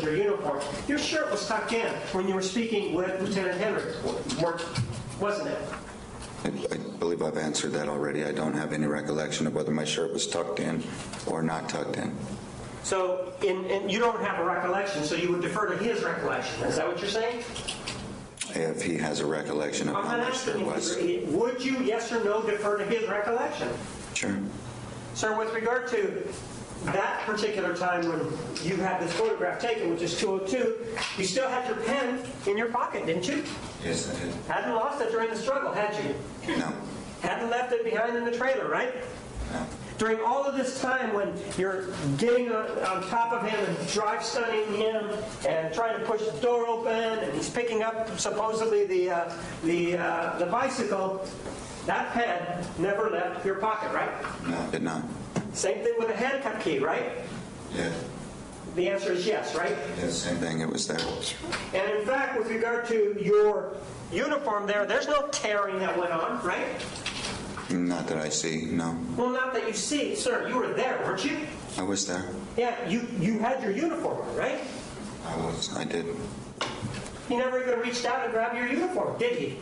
your uniform. Your shirt was tucked in when you were speaking with Lieutenant Henry, wasn't it? I believe I've answered that already. I don't have any recollection of whether my shirt was tucked in or not tucked in. So, you don't have a recollection, so you would defer to his recollection. Is that what you're saying? If he has a recollection of how my shirt was. Would you, yes or no, defer to his recollection? Sure. Sir, with regard to that particular time when you had this photograph taken, which is 202, you still had your pen in your pocket, didn't you? Yes, I did. Hadn't lost it during the struggle, had you? No. Hadn't left it behind in the trailer, right? No. During all of this time when you're getting on top of him and drive stunning him and trying to push the door open and he's picking up supposedly the bicycle, that pen never left your pocket, right? No, it did not. Same thing with a handcuff key, right? Yeah. The answer is yes, right? Yes, same thing. It was there. And in fact, with regard to your uniform there's no tearing that went on, right? Not that I see, no. Well, not that you see. Sir, you were there, weren't you? I was there. Yeah, you had your uniform on, right? I did. He never even reached out and grabbed your uniform, did he?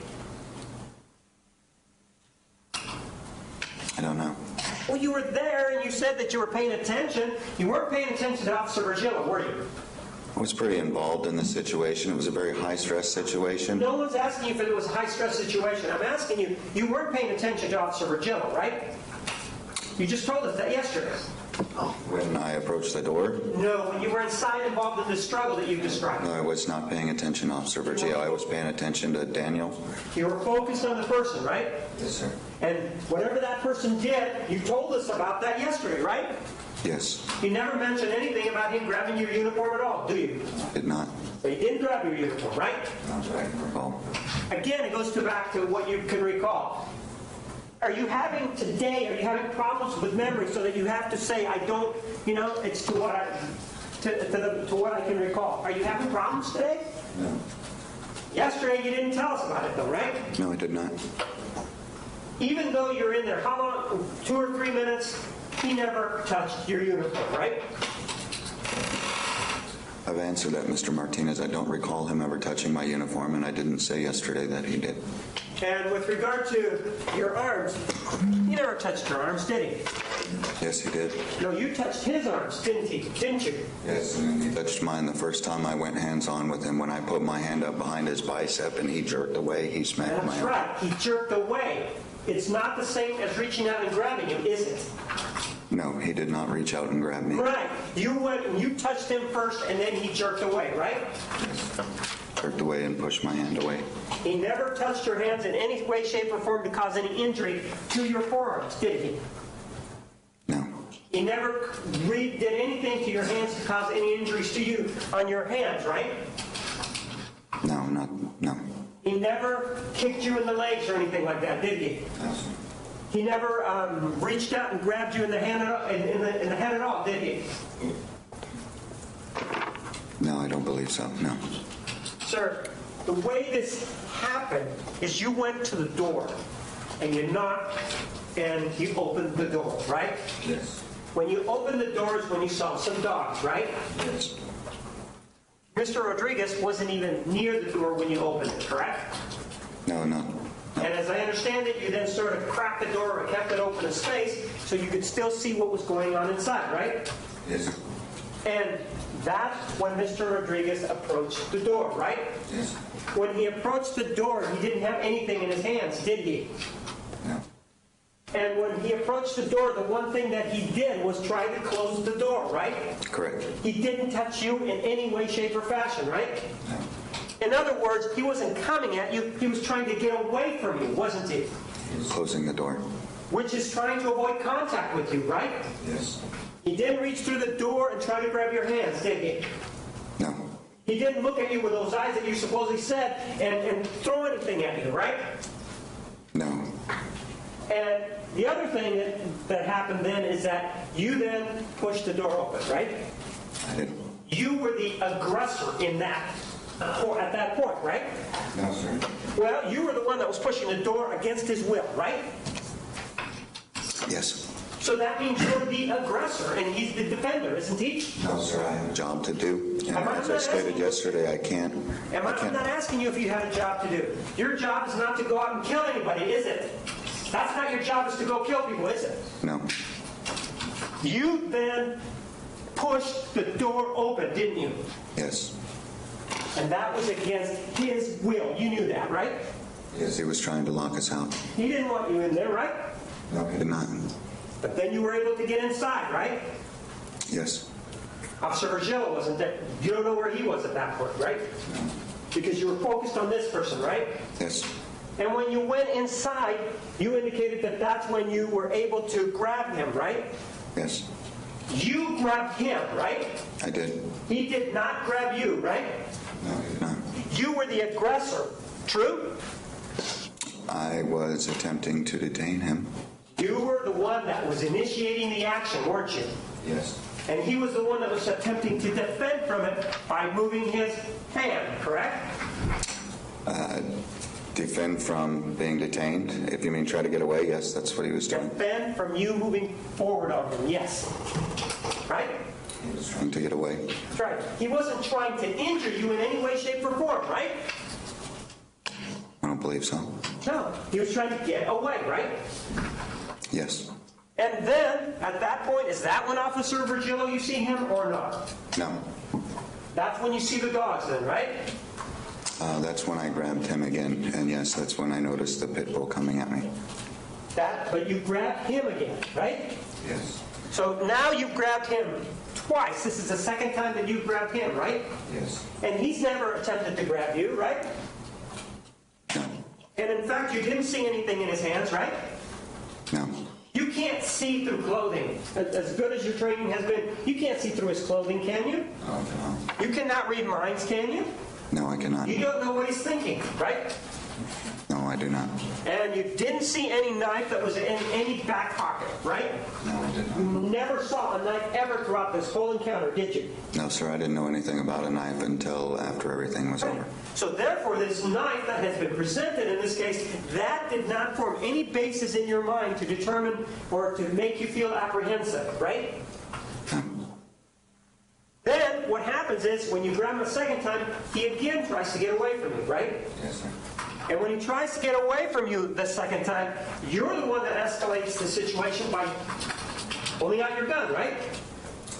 I don't know. Well, you were there and you said that you were paying attention. You weren't paying attention to Officer Virgillo, were you? I was pretty involved in the situation. It was a very high-stress situation. No one's asking you if it was a high-stress situation. I'm asking you, you weren't paying attention to Officer Virgillo, right? You just told us that yesterday. When I approached the door? No, when you were inside involved in the struggle that you described. No, I was not paying attention, Officer Virgillo. I was paying attention to Daniel. You were focused on the person, right? Yes, sir. And whatever that person did, you told us about that yesterday, right? Yes. You never mentioned anything about him grabbing your uniform at all, do you? I did not. So he didn't grab your uniform, right? Not that I can recall. Again, it goes back to what you can recall. Are you having problems with memory so that you have to say, I don't, it's to what I can recall? Are you having problems today? No. Yesterday you didn't tell us about it though, right? No, I did not. Even though you're in there, how long? 2 or 3 minutes? He never touched your uniform, right? I've answered that, Mr. Martinez. I don't recall him ever touching my uniform, and I didn't say yesterday that he did. And with regard to your arms, he never touched your arms, did he? Yes, he did. No, you touched his arms, didn't he? Didn't you? Yes, and he touched mine the first time I went hands-on with him when I put my hand up behind his bicep and he jerked away. He smacked my arm. That's right. He jerked away. It's not the same as reaching out and grabbing him, is it? No, he did not reach out and grab me. Right. You went and you touched him first and then he jerked away, right? Yes. Jerked away and pushed my hand away. He never touched your hands in any way, shape, or form to cause any injury to your forearms, did he? No. He never did anything to your hands to cause any injuries to you on your hands, right? No. He never kicked you in the legs or anything like that, did he? No, sir. He never reached out and grabbed you in the hand at all, did he? No, I don't believe so. No. Sir, the way this happened is you went to the door and you knocked and you opened the door, right? Yes. When you opened the door is when you saw some dogs, right? Yes. Mr. Rodriguez wasn't even near the door when you opened it, correct? No. And as I understand it, you then sort of cracked the door or kept it open in space so you could still see what was going on inside, right? Yes. And that's when Mr. Rodriguez approached the door, right? Yes. When he approached the door, he didn't have anything in his hands, did he? No. And when he approached the door, the one thing that he did was try to close the door, right? Correct. He didn't touch you in any way, shape, or fashion, right? No. In other words, he wasn't coming at you, he was trying to get away from you, wasn't he? He was closing the door. Which is trying to avoid contact with you, right? Yes. He didn't reach through the door and try to grab your hands, did he? No. He didn't look at you with those eyes that you supposedly said and throw anything at you, right? No. And the other thing that happened then is that you then pushed the door open, right? I did. You were the aggressor in that at that point, right? No, sir. Well, you were the one that was pushing the door against his will, right? Yes. So that means you're the aggressor and he's the defender, isn't he? No, sir, I have a job to do. And as I stated yesterday, I can't. I'm not asking you if you had a job to do. Your job is not to go out and kill anybody, is it? That's not your job, is to go kill people, is it? No. You then pushed the door open, didn't you? Yes. And that was against his will. You knew that, right? Yes, he was trying to lock us out. He didn't want you in there, right? No, he did not. But then you were able to get inside, right? Yes. Officer Virgilio wasn't there. You don't know where he was at that point, right? No. Because you were focused on this person, right? Yes. And when you went inside, you indicated that that's when you were able to grab him, right? Yes. You grabbed him, right? I did. He did not grab you, right? No, he did not. You were the aggressor, true? I was attempting to detain him. You were the one that was initiating the action, weren't you? Yes. And he was the one that was attempting to defend from it by moving his hand, correct? Defend from being detained? If you mean try to get away, yes, that's what he was doing. Defend from you moving forward on him, yes. Right? He was trying to get away. That's right. He wasn't trying to injure you in any way, shape, or form, right? I don't believe so. No. He was trying to get away, right? Yes. And then, at that point, is that when Officer Virgilio you see him or not? No. That's when you see the dogs then, right? That's when I grabbed him again, and yes, that's when I noticed the pit bull coming at me. But you grabbed him again, right? Yes. So now you've grabbed him twice. This is the second time that you've grabbed him, right? Yes. And he's never attempted to grab you, right? No. And in fact, you didn't see anything in his hands, right? No. You can't see through clothing. As good as your training has been, you can't see through his clothing, can you? Oh, no. You cannot read minds, can you? No, I cannot. You don't know what he's thinking, right? No, I do not. And you didn't see any knife that was in any back pocket, right? No, I did You not. never saw a knife ever throughout this whole encounter, did you? No, sir, I didn't know anything about a knife until after everything was over. So therefore, this knife that has been presented in this case, that did not form any basis in your mind to determine or to make you feel apprehensive, right? No. Then what happens is, when you grab him a second time, he again tries to get away from you, right? Yes, sir. And when he tries to get away from you the second time, you're the one that escalates the situation by pulling out your gun, right?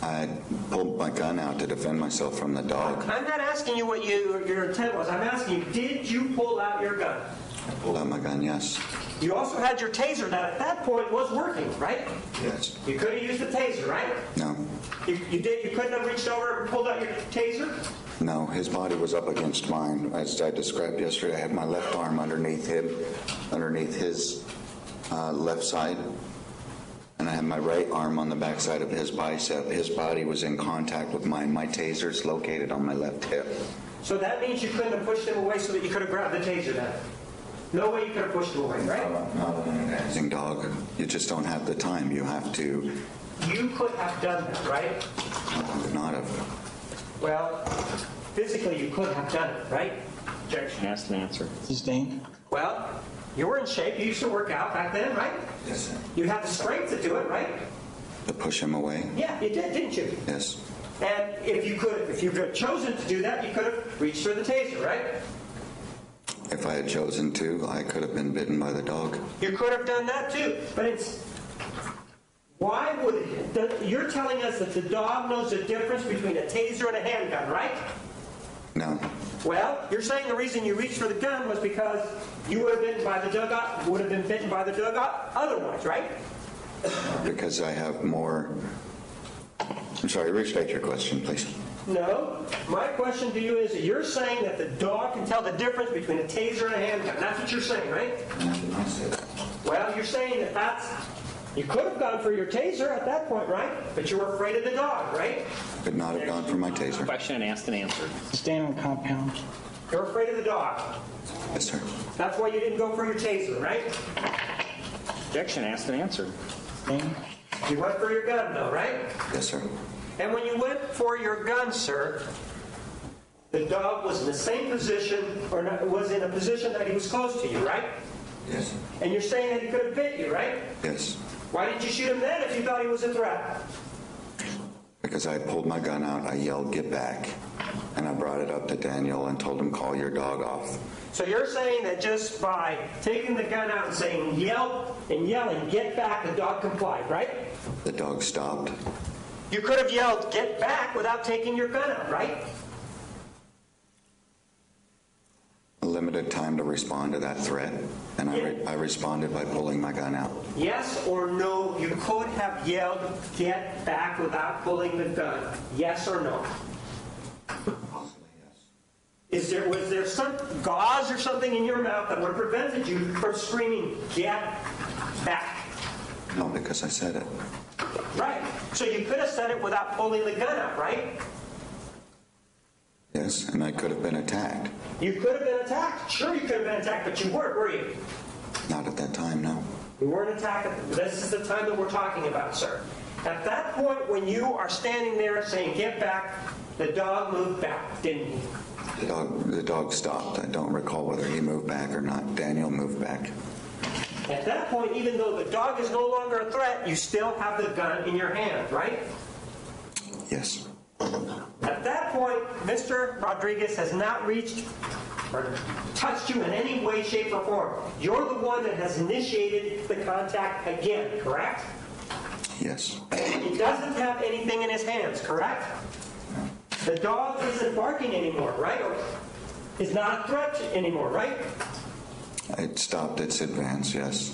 I pulled my gun out to defend myself from the dog. I'm not asking you what your intent was. I'm asking you, did you pull out your gun? I pulled out my gun, yes. You also had your taser that at that point was working, right? Yes. You could have used the taser, right? No. You did. You couldn't have reached over and pulled out your taser? No, his body was up against mine. As I described yesterday, I had my left arm underneath him, underneath his left side. And I had my right arm on the backside of his bicep. His body was in contact with mine. My taser's located on my left hip. So that means you couldn't have pushed him away so that you could have grabbed the taser then? No way you could have pushed him away, right? Not an amazing dog. You just don't have the time. You have to. You could have done that, right? I would not have. Well, physically you could have done it, right? Objection. Asked and answered. Sustained. Well, you were in shape. You used to work out back then, right? Yes, sir. You had the strength to do it, right? To push him away? Yeah, you did, didn't you? Yes. And if you had chosen to do that, you could have reached for the taser, right? If I had chosen to, I could have been bitten by the dog. You could have done that too, but it's... Why would it... You're telling us that the dog knows the difference between a taser and a handgun, right? No. Well, you're saying the reason you reached for the gun was because you would have been bitten by the dog otherwise, right? Because I have more... I'm sorry, restate your question, please. No. My question to you is that you're saying that the dog can tell the difference between a taser and a handgun. That's what you're saying, right? I did not say that. Well, you're saying that that's... You could have gone for your taser at that point, right? But you were afraid of the dog, right? Could not have gone for my taser. Question asked and answered. Sustained on compound. You're afraid of the dog. Yes, sir. That's why you didn't go for your taser, right? Objection. Asked and answered. Sustained. You went for your gun, though, right? Yes, sir. And when you went for your gun, sir, the dog was in the same position, or was in a position that he was close to you, right? Yes, sir. And you're saying that he could have bit you, right? Yes. Why didn't you shoot him then if you thought he was a threat? Because I pulled my gun out, I yelled, "Get back." And I brought it up to Daniel and told him, "Call your dog off." So you're saying that just by taking the gun out and saying yell and yelling, "Get back," the dog complied, right? The dog stopped. You could have yelled, "Get back," without taking your gun out, right? A limited time to respond to that threat, and I responded by pulling my gun out. Yes or no, you could have yelled, "Get back," without pulling the gun. Yes or no? Was there some gauze or something in your mouth that would have prevented you from screaming, "Get back"? No, because I said it. Right. So you could have said it without pulling the gun out, right? Yes, and I could have been attacked. You could have been attacked. Sure, you could have been attacked, but you weren't, were you? Not at that time, no. You weren't attacked. This is the time that we're talking about, sir. At that point, when you are standing there saying, "Get back," the dog moved back, didn't he? The dog stopped. I don't recall whether he moved back or not. Daniel moved back. At that point, even though the dog is no longer a threat, you still have the gun in your hand, right? Yes. At that point, Mr. Rodriguez has not reached or touched you in any way, shape, or form. You're the one that has initiated the contact again, correct? Yes. He doesn't have anything in his hands, correct? The dog isn't barking anymore, right? Or is not a threat anymore, right? It stopped its advance, yes.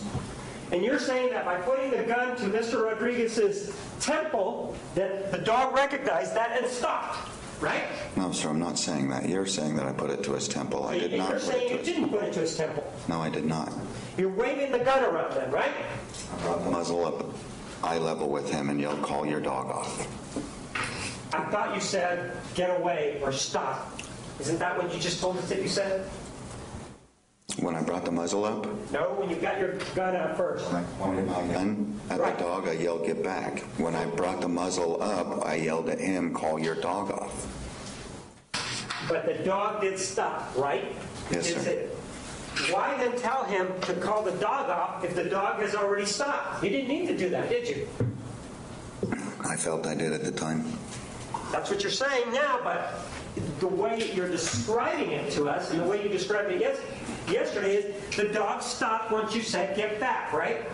And you're saying that by putting the gun to Mr. Rodriguez's temple, that the dog recognized that and stopped, right? No, sir, I'm not saying that. You're saying that I put it to his temple. I did not You're put saying it to you his didn't put it to his temple. No, I did not. You're waving the gun around then, right? I brought the muzzle up eye level with him and yelled, "Call your dog off." I thought you said, "Get away" or "Stop." Isn't that what you just told us that you said? When I brought the muzzle up, No, when you got your gun out first. when I pointed my gun at Right. the dog, I yelled, "Get back." When I brought the muzzle up, I yelled at him, "Call your dog off." But the dog did stop, right? Yes, Did sir. it. Why then tell him to call the dog off if the dog has already stopped? You didn't need to do that, did you? I felt I did at the time. That's what you're saying now, but the way you're describing it to us and the way you described it yesterday is the dog stopped once you said, "Get back," right?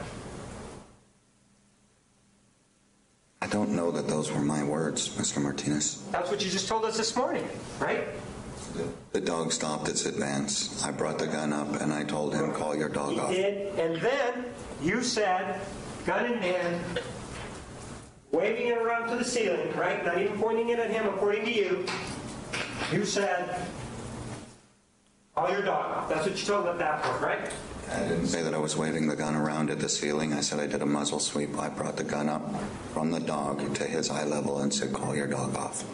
I don't know that those were my words, Mr. Martinez. That's what you just told us this morning, right? The dog stopped its advance. I brought the gun up and I told him, "Call your dog He off." did, and then you said, gun in hand, waving it around to the ceiling, right? Not even pointing it at him, according to you. You said, "Call your dog off." That's what you told him at that point, right? I didn't say that I was waving the gun around at the ceiling. I said I did a muzzle sweep. I brought the gun up from the dog to his eye level and said, "Call your dog off."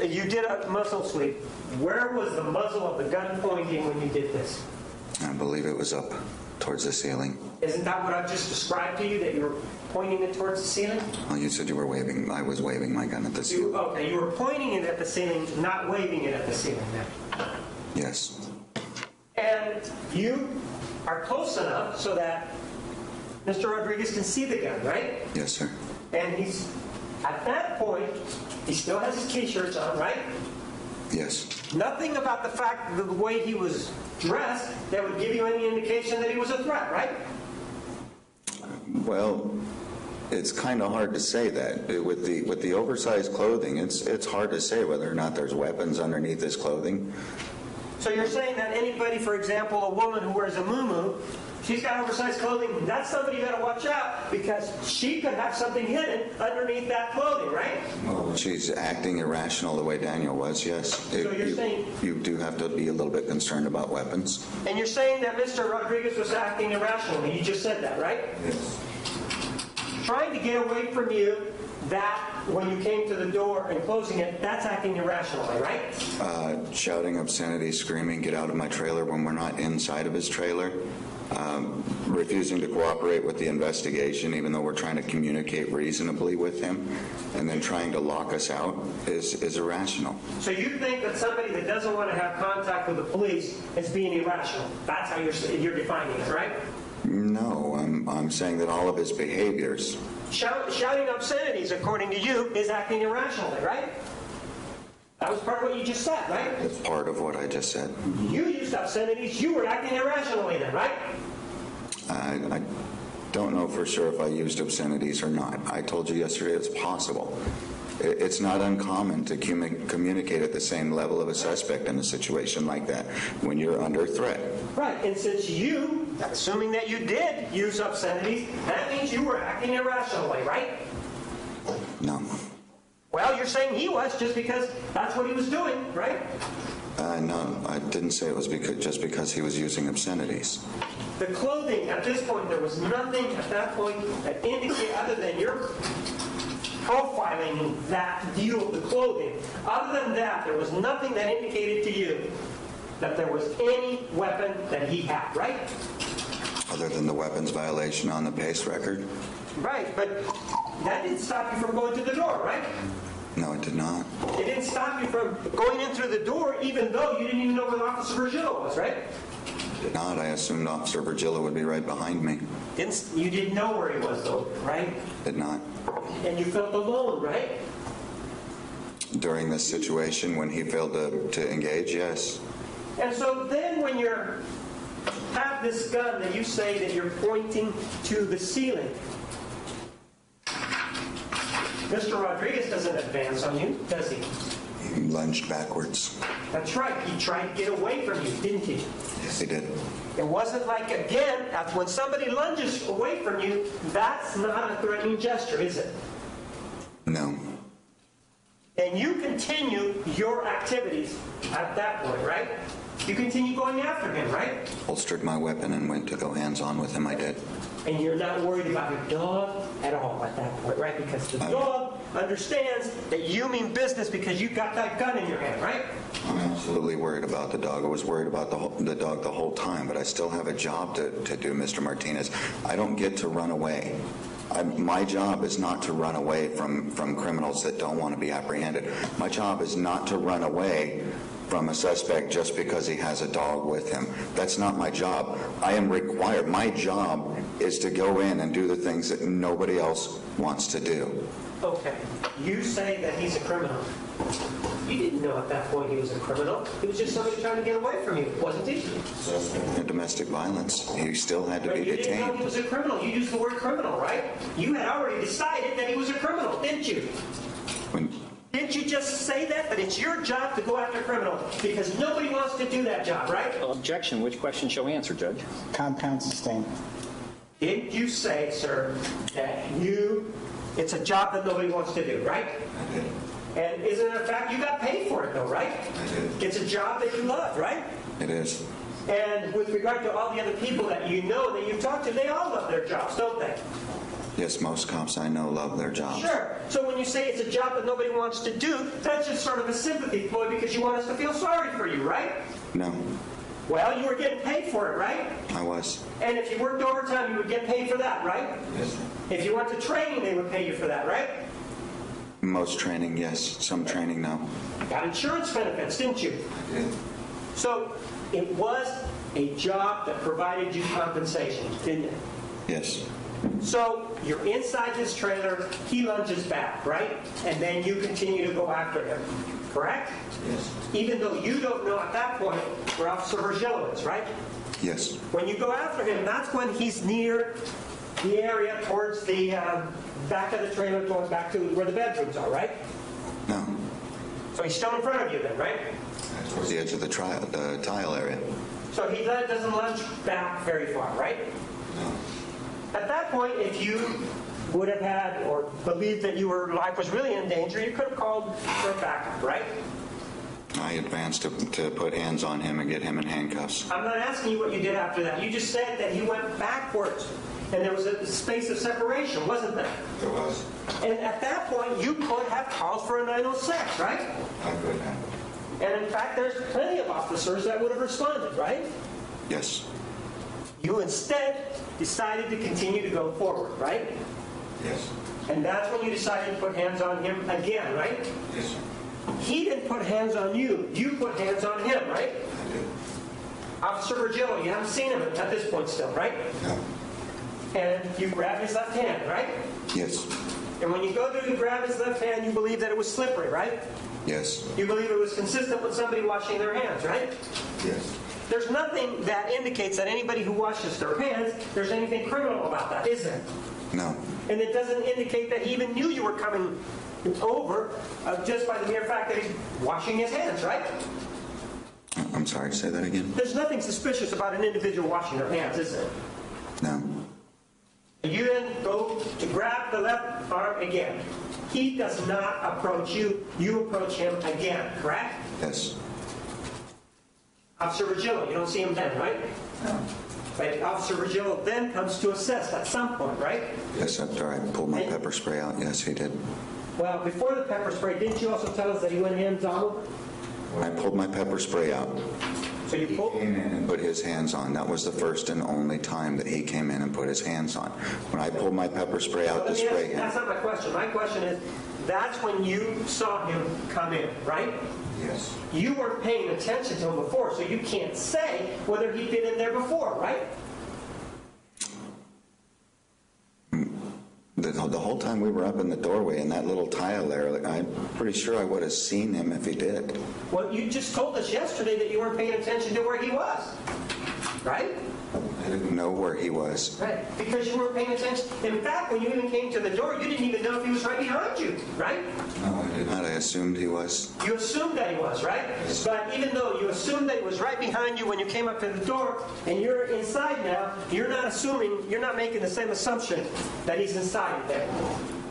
You did a muzzle sweep. Where was the muzzle of the gun pointing when you did this? I believe it was up towards the ceiling. Isn't that what I've just described to you, that you were pointing it towards the ceiling? Well, you said you were waving. I was waving my gun at the ceiling. Okay, you were pointing it at the ceiling, not waving it at the ceiling then. Yes. And you are close enough so that Mr. Rodriguez can see the gun, right? Yes, sir. And he's, at that point, he still has his t-shirts on, right? Yes. Nothing about the fact of the way he was dressed that would give you any indication that he was a threat, right? Well, it's kind of hard to say that. With the oversized clothing, it's hard to say whether or not there's weapons underneath his clothing. So you're saying that anybody, for example, a woman who wears a muumuu, she's got oversized clothing, that's somebody you got to watch out because she could have something hidden underneath that clothing, right? Well, she's acting irrational the way Daniel was, yes. So you're saying... You do have to be a little bit concerned about weapons. And you're saying that Mr. Rodriguez was acting irrationally. You just said that, right? Yes. Trying to get away from you, that when you came to the door and closing it, that's acting irrationally, right? Shouting obscenity, screaming, "Get out of my trailer," when we're not inside of his trailer. Refusing to cooperate with the investigation, even though we're trying to communicate reasonably with him, and then trying to lock us out is irrational. So you think that somebody that doesn't want to have contact with the police is being irrational. That's how you're defining it, right? No, I'm saying that all of his behaviors. Shouting obscenities, according to you, is acting irrationally, right? That was part of what you just said, right? It's part of what I just said. You used obscenities. You were acting irrationally then, right? I don't know for sure if I used obscenities or not. I told you yesterday it's possible. It's not uncommon to communicate at the same level of a suspect in a situation like that when you're under threat. Right, and since you, assuming that you did use obscenities, that means you were acting irrationally, right? No. Well, you're saying he was just because that's what he was doing, right? No, I didn't say it was just because he was using obscenities. The clothing, at this point, there was nothing at that point that indicated, other than your profiling that view of the clothing, other than that, there was nothing that indicated to you that there was any weapon that he had, right? Other than the weapons violation on the PACE record? Right, but that didn't stop you from going to the door, right? No, it did not. It didn't stop you from going in through the door, even though you didn't even know where Officer Virgilio was, right? It did not. I assumed Officer Virgilio would be right behind me. You didn't know where he was, though, right? Did not. And you felt alone, right? During this situation, when he failed to engage, yes. And so then when you have this gun that you say that you're pointing to the ceiling, Mr. Rodriguez doesn't advance on you, does he? He lunged backwards. That's right. He tried to get away from you, didn't he? Yes, he did. It wasn't like, again, when somebody lunges away from you, that's not a threatening gesture, is it? No. And you continue your activities at that point, right? You continue going after him, right? Holstered my weapon and went to go hands-on with him. I did. And you're not worried about your dog at all at that point, right? Because the dog understands that you mean business because you got that gun in your hand, right? I'm absolutely worried about the dog. I was worried about the dog the whole time, but I still have a job to do, Mr. Martinez. I don't get to run away. My job is not to run away from criminals that don't want to be apprehended. My job is not to run away from a suspect just because he has a dog with him. That's not my job. I am required. My job is to go in and do the things that nobody else wants to do. Okay. You say that he's a criminal. You didn't know at that point he was a criminal. He was just somebody trying to get away from you, wasn't he? Domestic violence. He still had to But be you didn't know detained. he was a criminal. You used the word criminal, right? You had already decided that he was a criminal, didn't you? Didn't you just say that? That it's your job to go after criminals because nobody wants to do that job, right? Objection. Which question shall answer, Judge? Compound sustained. Didn't you say, sir, that it's a job that nobody wants to do, right? I did. And isn't it a fact you got paid for it, though, right? I did. It's a job that you love, right? It is. And with regard to all the other people that you know that you've talked to, they all love their jobs, don't they? Yes, most cops I know love their jobs. Sure. So when you say it's a job that nobody wants to do, that's just sort of a sympathy ploy because you want us to feel sorry for you, right? No, Well, you were getting paid for it, right? I was. And if you worked overtime, you would get paid for that, right? Yes. If you went to training, they would pay you for that, right? Most training, yes. Some training, no. Got insurance benefits, didn't you? I did. So it was a job that provided you compensation, didn't it? Yes. So you're inside this trailer, he lunges back, right? And then you continue to go after him, correct? Yes. Even though you don't know at that point where Officer Virgilio is, right? Yes. When you go after him, that's when he's near the area towards the back of the trailer, going back to where the bedrooms are, right? No. So he's still in front of you then, right? Towards the edge of the tile area. So he doesn't lunge back very far, right? No. At that point, if you would have had or believed that your life was really in danger, you could have called for backup, right? I advanced to put hands on him and get him in handcuffs. I'm not asking you what you did after that. You just said that he went backwards, and there was a space of separation, wasn't there? There was. And at that point, you could have called for a 906, right? I could have. And in fact, there's plenty of officers that would have responded, right? Yes. You instead decided to continue to go forward, right? Yes. And that's when you decided to put hands on him again, right? Yes, sir. He didn't put hands on you. You put hands on him, right? I did. Officer Virgilio, you haven't seen him at this point still, right? No. And you grab his left hand, right? Yes. And when you go to grab his left hand, you believe that it was slippery, right? Yes. You believe it was consistent with somebody washing their hands, right? Yes. There's nothing that indicates that anybody who washes their hands, there's anything criminal about that, is there? No. And it doesn't indicate that he even knew you were coming over just by the mere fact that he's washing his hands, right? I'm sorry, say that again? There's nothing suspicious about an individual washing their hands, is there? No. You then go to grab the left arm again. He does not approach you. You approach him again, correct? Yes. Officer Virgilio, you don't see him then, right? No. But Officer Virgilio then comes to assess at some point, right? Yes, after I pulled my pepper spray out, yes, he did. Well, before the pepper spray, didn't you also tell us that he went hands-on? When I pulled my pepper spray out, So you he pulled... came in and put his hands on. That was the first and only time that he came in and put his hands on. When I pulled my pepper spray out to spray him. That's not my question. My question is, that's when you saw him come in, right? Yes. You weren't paying attention to him before, so you can't say whether he'd been in there before, right? The whole time we were up in the doorway in that little tile there, I'm pretty sure I would have seen him if he did. Well, you just told us yesterday that you weren't paying attention to where he was, right? I didn't know where he was. Right, because you weren't paying attention. In fact, when you even came to the door, you didn't even know if he was right behind you, right? No, I did not. I assumed he was. You assumed that he was, right? But even though you assumed that he was right behind you when you came up to the door, and you're inside now, you're not assuming, you're not making the same assumption that he's inside there.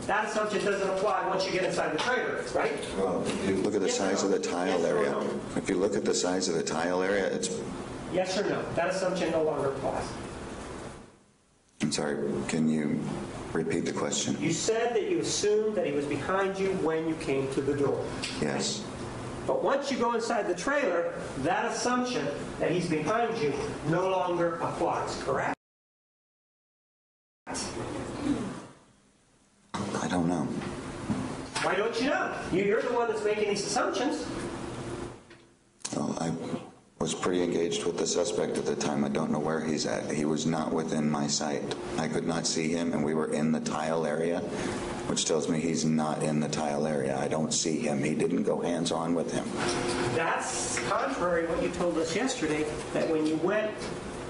That assumption doesn't apply once you get inside the trailer, right? Well, if you look at the size of the tile area, if you look at the size of the tile area, it's... Yes or no? That assumption no longer applies. I'm sorry, can you repeat the question? You said that you assumed that he was behind you when you came to the door. Yes. But once you go inside the trailer, that assumption that he's behind you no longer applies, correct? I don't know. Why don't you know? You're the one that's making these assumptions. Well, I was pretty engaged with the suspect at the time. I don't know where he's at. He was not within my sight. I could not see him, and we were in the tile area, which tells me he's not in the tile area. I don't see him. He didn't go hands-on with him. That's contrary to what you told us yesterday, that when you went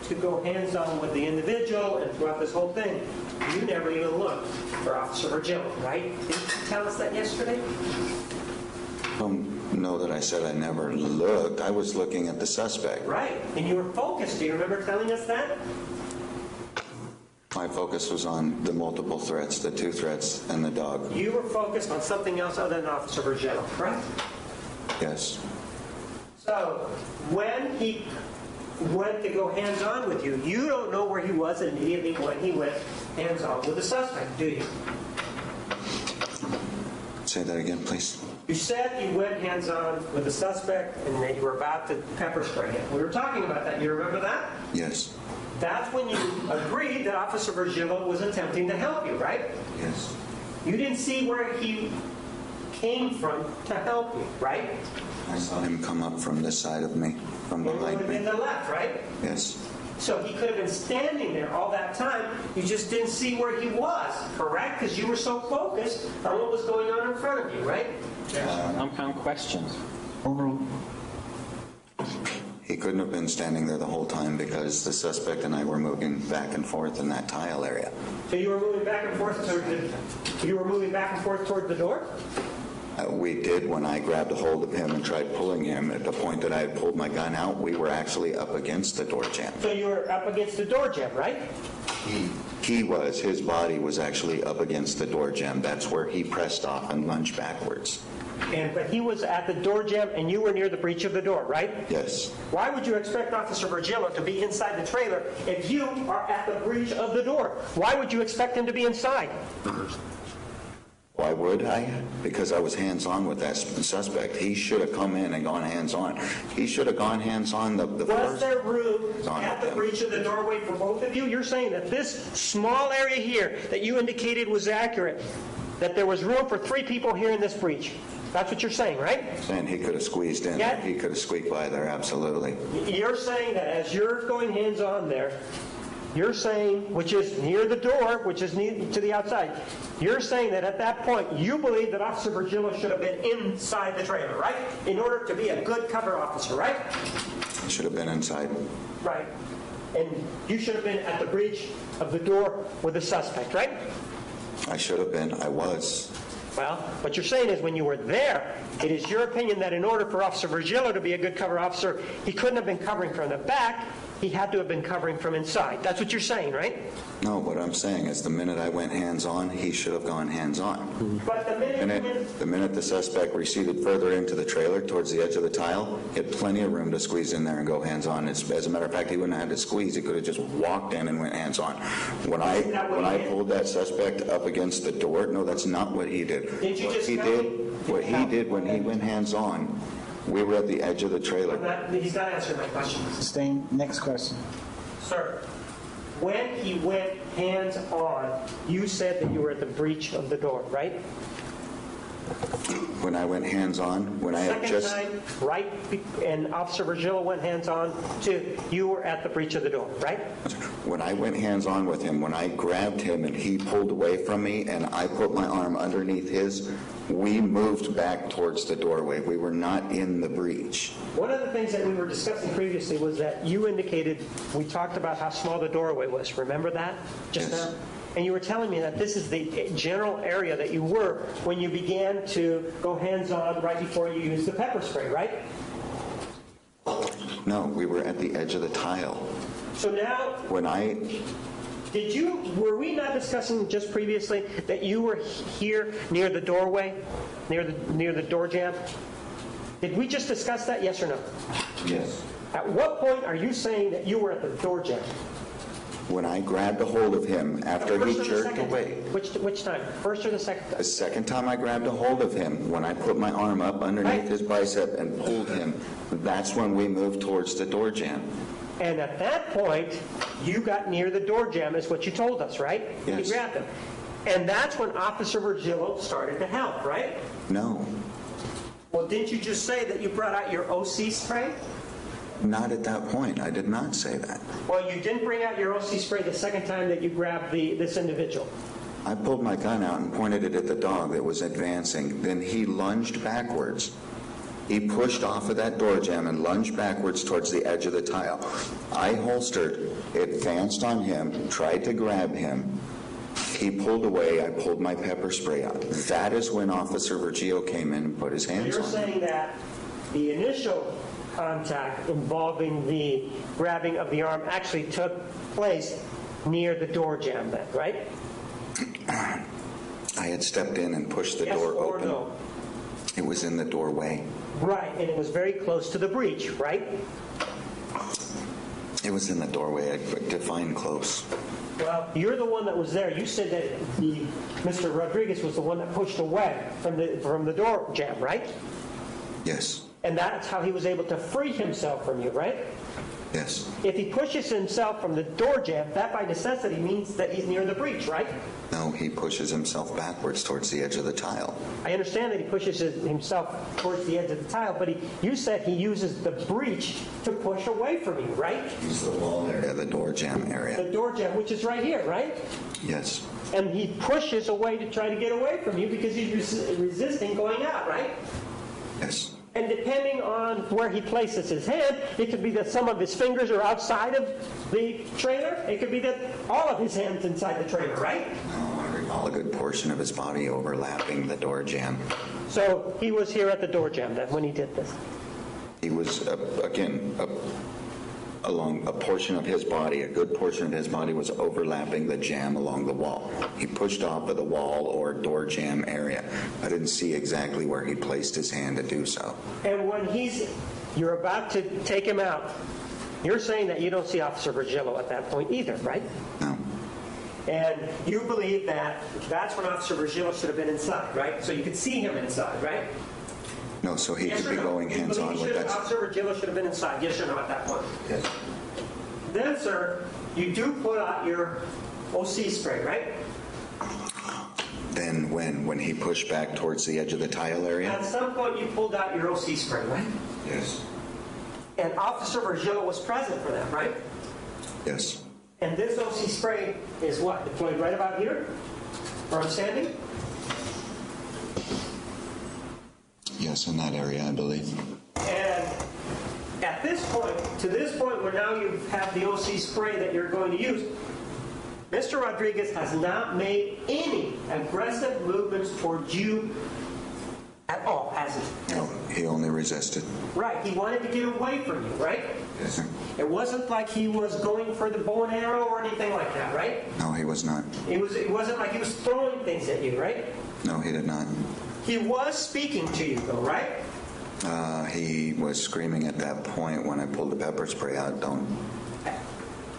to go hands-on with the individual and throughout this whole thing, you never even looked for Officer Virgilio, right? Didn't you tell us that yesterday? Know that I said I never looked. I was looking at the suspect. Right, and you were focused. Do you remember telling us that? My focus was on the multiple threats, the 2 threats, and the dog. You were focused on something else other than Officer Virgilio, correct? Yes. So, when he went to go hands-on with you, you don't know where he was immediately when he went hands-on with the suspect, do you? Say that again, please. You said you went hands-on with the suspect and that you were about to pepper spray him. We were talking about that. You remember that? Yes. That's when you agreed that Officer Virgilio was attempting to help you, right? Yes. You didn't see where he came from to help you, right? I saw him come up from this side of me, from behind In me. the left, right? Yes. So he could have been standing there all that time. You just didn't see where he was, correct? Because you were so focused on what was going on in front of you, right? Compound questions. He couldn't have been standing there the whole time because the suspect and I were moving back and forth in that tile area. So you were moving back and forth toward the door? We did when I grabbed a hold of him and tried pulling him. At the point that I had pulled my gun out, we were actually up against the door jamb. So you were up against the door jamb, right? His body was actually up against the door jamb. That's where he pressed off and lunged backwards. But he was at the door jamb and you were near the breech of the door, right? Yes. Why would you expect Officer Virgilio to be inside the trailer if you are at the breech of the door? Why would you expect him to be inside? Why would I? Because I was hands-on with that suspect. He should have come in and gone hands-on. He should have gone hands-on the Was first. there room at the breech of the doorway for both of you? You're saying that this small area here that you indicated was accurate, that there was room for 3 people here in this breach. That's what you're saying, right? And he could have squeezed in. Yeah. He could have squeaked by there, absolutely. You're saying that as you're going hands-on there, you're saying, which is near the door, which is to the outside, you're saying that at that point, you believe that Officer Virgilio should have been inside the trailer, right? In order to be a good cover officer, right? He should have been inside. Right. And you should have been at the breach of the door with the suspect, right? I should have been. I was. Well, what you're saying is when you were there, it is your opinion that in order for Officer Virgilio to be a good cover officer, he couldn't have been covering from the back, he had to have been covering from inside. That's what you're saying, right? No, what I'm saying is the minute I went hands-on, he should have gone hands-on. But The minute the suspect receded further into the trailer towards the edge of the tile, he had plenty of room to squeeze in there and go hands-on. As a matter of fact, he wouldn't have had to squeeze. He could have just walked in and went hands-on. When I pulled that suspect up against the door, no, that's not what he did. Did you just What he did when he went hands-on, we were at the edge of the trailer. He's not answering my question. Sustained. Next question. Sir, when he went hands-on, you said that you were at the breach of the door, right? When I went hands-on, when I had Second just... time, right, and Officer Virgilio went hands-on, too, you were at the breach of the door, right? When I went hands-on with him, when I grabbed him and he pulled away from me and I put my arm underneath his, we moved back towards the doorway. We were not in the breach. One of the things that we were discussing previously was that you indicated, we talked about how small the doorway was. Remember that just Yes. now? And you were telling me that this is the general area that you were when you began to go hands-on right before you used the pepper spray, right? No, we were at the edge of the tile. So now, When I... were we not discussing just previously that you were here near the doorway, near the door jamb? Did we just discuss that, yes or no? Yes. At what point are you saying that you were at the door jamb? When I grabbed a hold of him after he jerked away. Which time? First or the second time? The second time I grabbed a hold of him, when I put my arm up underneath his bicep and pulled him, that's when we moved towards the door jamb. And at that point, you got near the door jamb, is what you told us, right? Yes. You grabbed him. And that's when Officer Virgilio started to help, right? No, Well, didn't you just say that you brought out your OC spray? not at that point. I did not say that. Well, you didn't bring out your OC spray the second time that you grabbed this individual. I pulled my gun out and pointed it at the dog that was advancing. Then he lunged backwards. He pushed off of that door jamb and lunged backwards towards the edge of the tile. I holstered, advanced on him, tried to grab him. He pulled away. I pulled my pepper spray out. That is when Officer Virgilio came in and put his hands You're on me. saying that the initial contact involving the grabbing of the arm actually took place near the door jamb then, right? I had stepped in and pushed the Yes door or open. no? It was in the doorway. Right, and it was very close to the breach, right? It was in the doorway. I defined close. Well, you're the one that was there. You said that Mr. Rodriguez was the one that pushed away from the door jamb, right? Yes. And that's how he was able to free himself from you, right? Yes. If he pushes himself from the door jamb, that by necessity means that he's near the breach, right? No, he pushes himself backwards towards the edge of the tile. I understand that he pushes himself towards the edge of the tile, but you said he uses the breach to push away from you, right? Use the wall area, the door jamb area. The door jamb, which is right here, right? Yes. And he pushes away to try to get away from you because he's resisting going out, right? Yes. And depending on where he places his hand, it could be that some of his fingers are outside of the trailer. It could be that all of his hands inside the trailer, right? No, I recall a good portion of his body overlapping the door jamb. So he was here at the door jamb then when he did this. He was, along a portion of his body, a good portion of his body was overlapping the jamb along the wall. He pushed off of the wall or door jamb area. I didn't see exactly where he placed his hand to do so. And when you're about to take him out, you're saying that you don't see Officer Virgilio at that point either, right? No. And you believe that that's when Officer Virgilio should have been inside, right? So you could see him inside, right? No, so he Yes could or be no? going You hands-on believe with that. Officer Virgilio should have been inside, yes or no, at that point? Yes. Then, sir, you do put out your OC spray, right? Then when he pushed back towards the edge of the tile area? At some point, you pulled out your OC spray, right? Yes. And Officer Vergil was present for that, right? Yes. And this OC spray is what? Deployed right about here? Where I'm standing? Yes, in that area, I believe. And at this point, to this point where now you have the OC spray that you're going to use, Mr. Rodriguez has not made any aggressive movements towards you at all, has he? No, he only resisted. Right, he wanted to get away from you, right? Yes, sir. It wasn't like he was going for the bow and arrow or anything like that, right? No, he was not. It wasn't like he was throwing things at you, right? No, he did not. He was speaking to you, though, right? He was screaming at that point when I pulled the pepper spray out.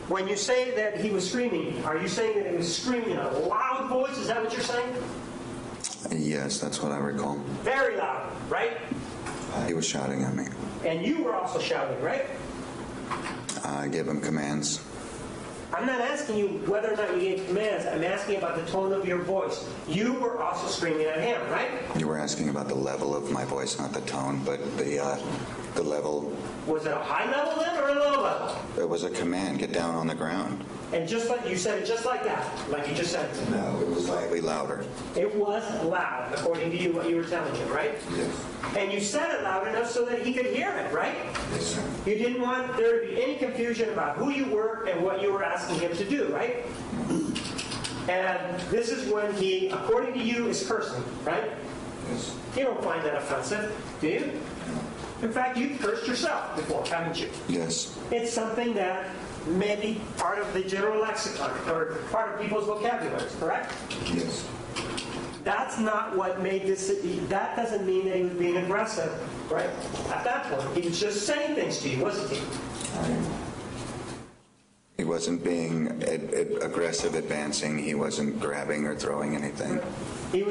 When you say that he was screaming, are you saying that he was screaming in a loud voice? Is that what you're saying? Yes, that's what I recall. Very loud, right? He was shouting at me. And you were also shouting, right? I gave him commands. I'm not asking you whether or not you gave commands. I'm asking about the tone of your voice. You were also screaming at him, right? You were asking about the level of my voice, not the tone, but the level. Was it a high level then or a low level? There was a command, get down on the ground. And just like you said it just like that, like you just said it. No, it was slightly louder. It was loud, according to you, what you were telling him, right? Yes. And you said it loud enough so that he could hear it, right? Yes, sir. You didn't want there to be any confusion about who you were and what you were asking him to do, right? And this is when he, according to you, is cursing, right? Yes. You don't find that offensive, do you? In fact, you've cursed yourself before, haven't you? Yes. It's something that may be part of the general lexicon or part of people's vocabularies, correct? Yes. That's not what made this. That doesn't mean that he was being aggressive, right? At that point, he was just saying things to you, wasn't he? He wasn't being aggressive, advancing. He wasn't grabbing or throwing anything. He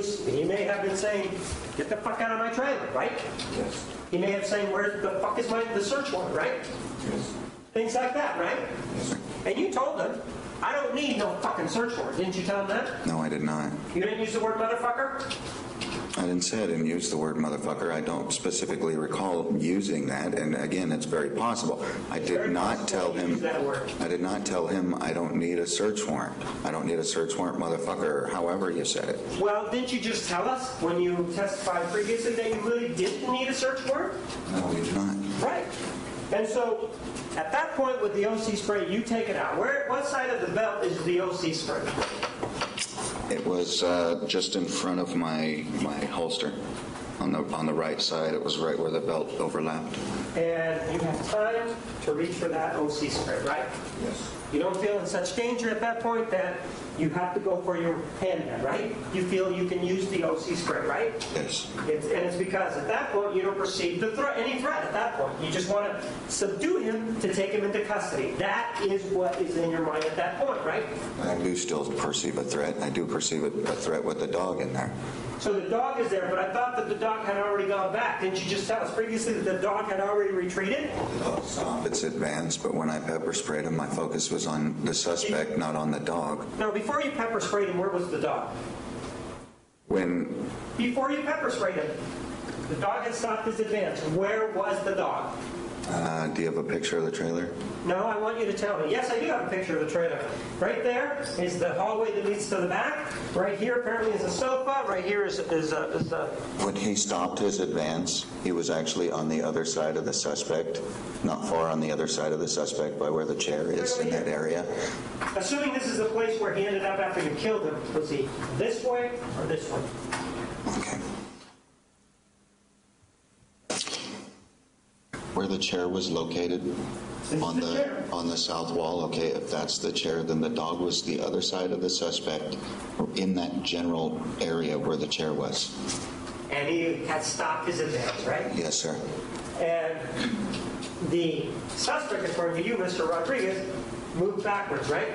may have been saying, "Get the fuck out of my trailer," right? Yes. He may have saying, "Where the fuck is the search warrant," right? Yes. Things like that, right? Yes, sir. And you told him, "I don't need no fucking search warrant." Didn't you tell him that? No, I did not. You didn't use the word motherfucker? I didn't say I didn't use the word motherfucker. I don't specifically recall using that. And again, it's very possible. I did not tell him. I did not tell him I don't need a search warrant. I don't need a search warrant, motherfucker, or however you said it. Well, didn't you just tell us when you testified previously that you really didn't need a search warrant? No, we did not. Right. And so, at that point with the OC spray, you take it out. What side of the belt is the OC spray? It was just in front of my holster. On the right side, it was right where the belt overlapped. And you have time to reach for that OC spray, right? Yes. You don't feel in such danger at that point that you have to go for your handgun, right? You feel you can use the OC spray, right? Yes. And it's because at that point you don't perceive any threat at that point. You just want to subdue him to take him into custody. That is what is in your mind at that point, right? I do still perceive a threat. I do perceive a threat with the dog in there. So the dog is there, but I thought that the dog had already gone back. Didn't you just tell us previously that the dog had already retreated? It's advanced, but when I pepper sprayed him, my focus was on the suspect, not on the dog. No, before you pepper sprayed him, where was the dog? Before you pepper sprayed him, the dog had stopped his advance. Where was the dog? Do you have a picture of the trailer? No, I want you to tell me. Yes, I do have a picture of the trailer. Right there is the hallway that leads to the back. Right here apparently is a sofa. Right here is a... When he stopped his advance, he was actually on the other side of the suspect, not far on the other side of the suspect by where the chair is in that area. Assuming this is the place where he ended up after you killed him, was he this way or this way? Okay. Where the chair was located on the south wall. Okay, if that's the chair, then the dog was the other side of the suspect, in that general area where the chair was. And he had stopped his advance, right? Yes, sir. And the suspect, according to you, Mr. Rodriguez, moved backwards, right?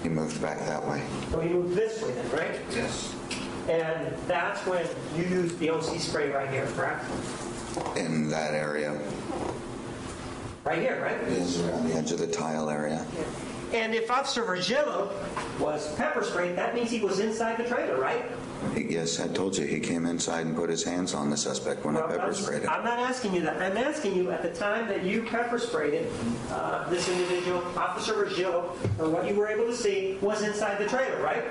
He moved back that way. So he moved this way then, right? Yes. And that's when you used the OC spray right here, correct? In that area. Right here, right? Yes, around the edge of the tile area. And if Officer Virgilio was pepper sprayed, that means he was inside the trailer, right? Yes, I told you, he came inside and put his hands on the suspect when I pepper sprayed him. I'm not asking you that. I'm asking you at the time that you pepper sprayed it, this individual, Officer Virgilio, or what you were able to see, was inside the trailer, right?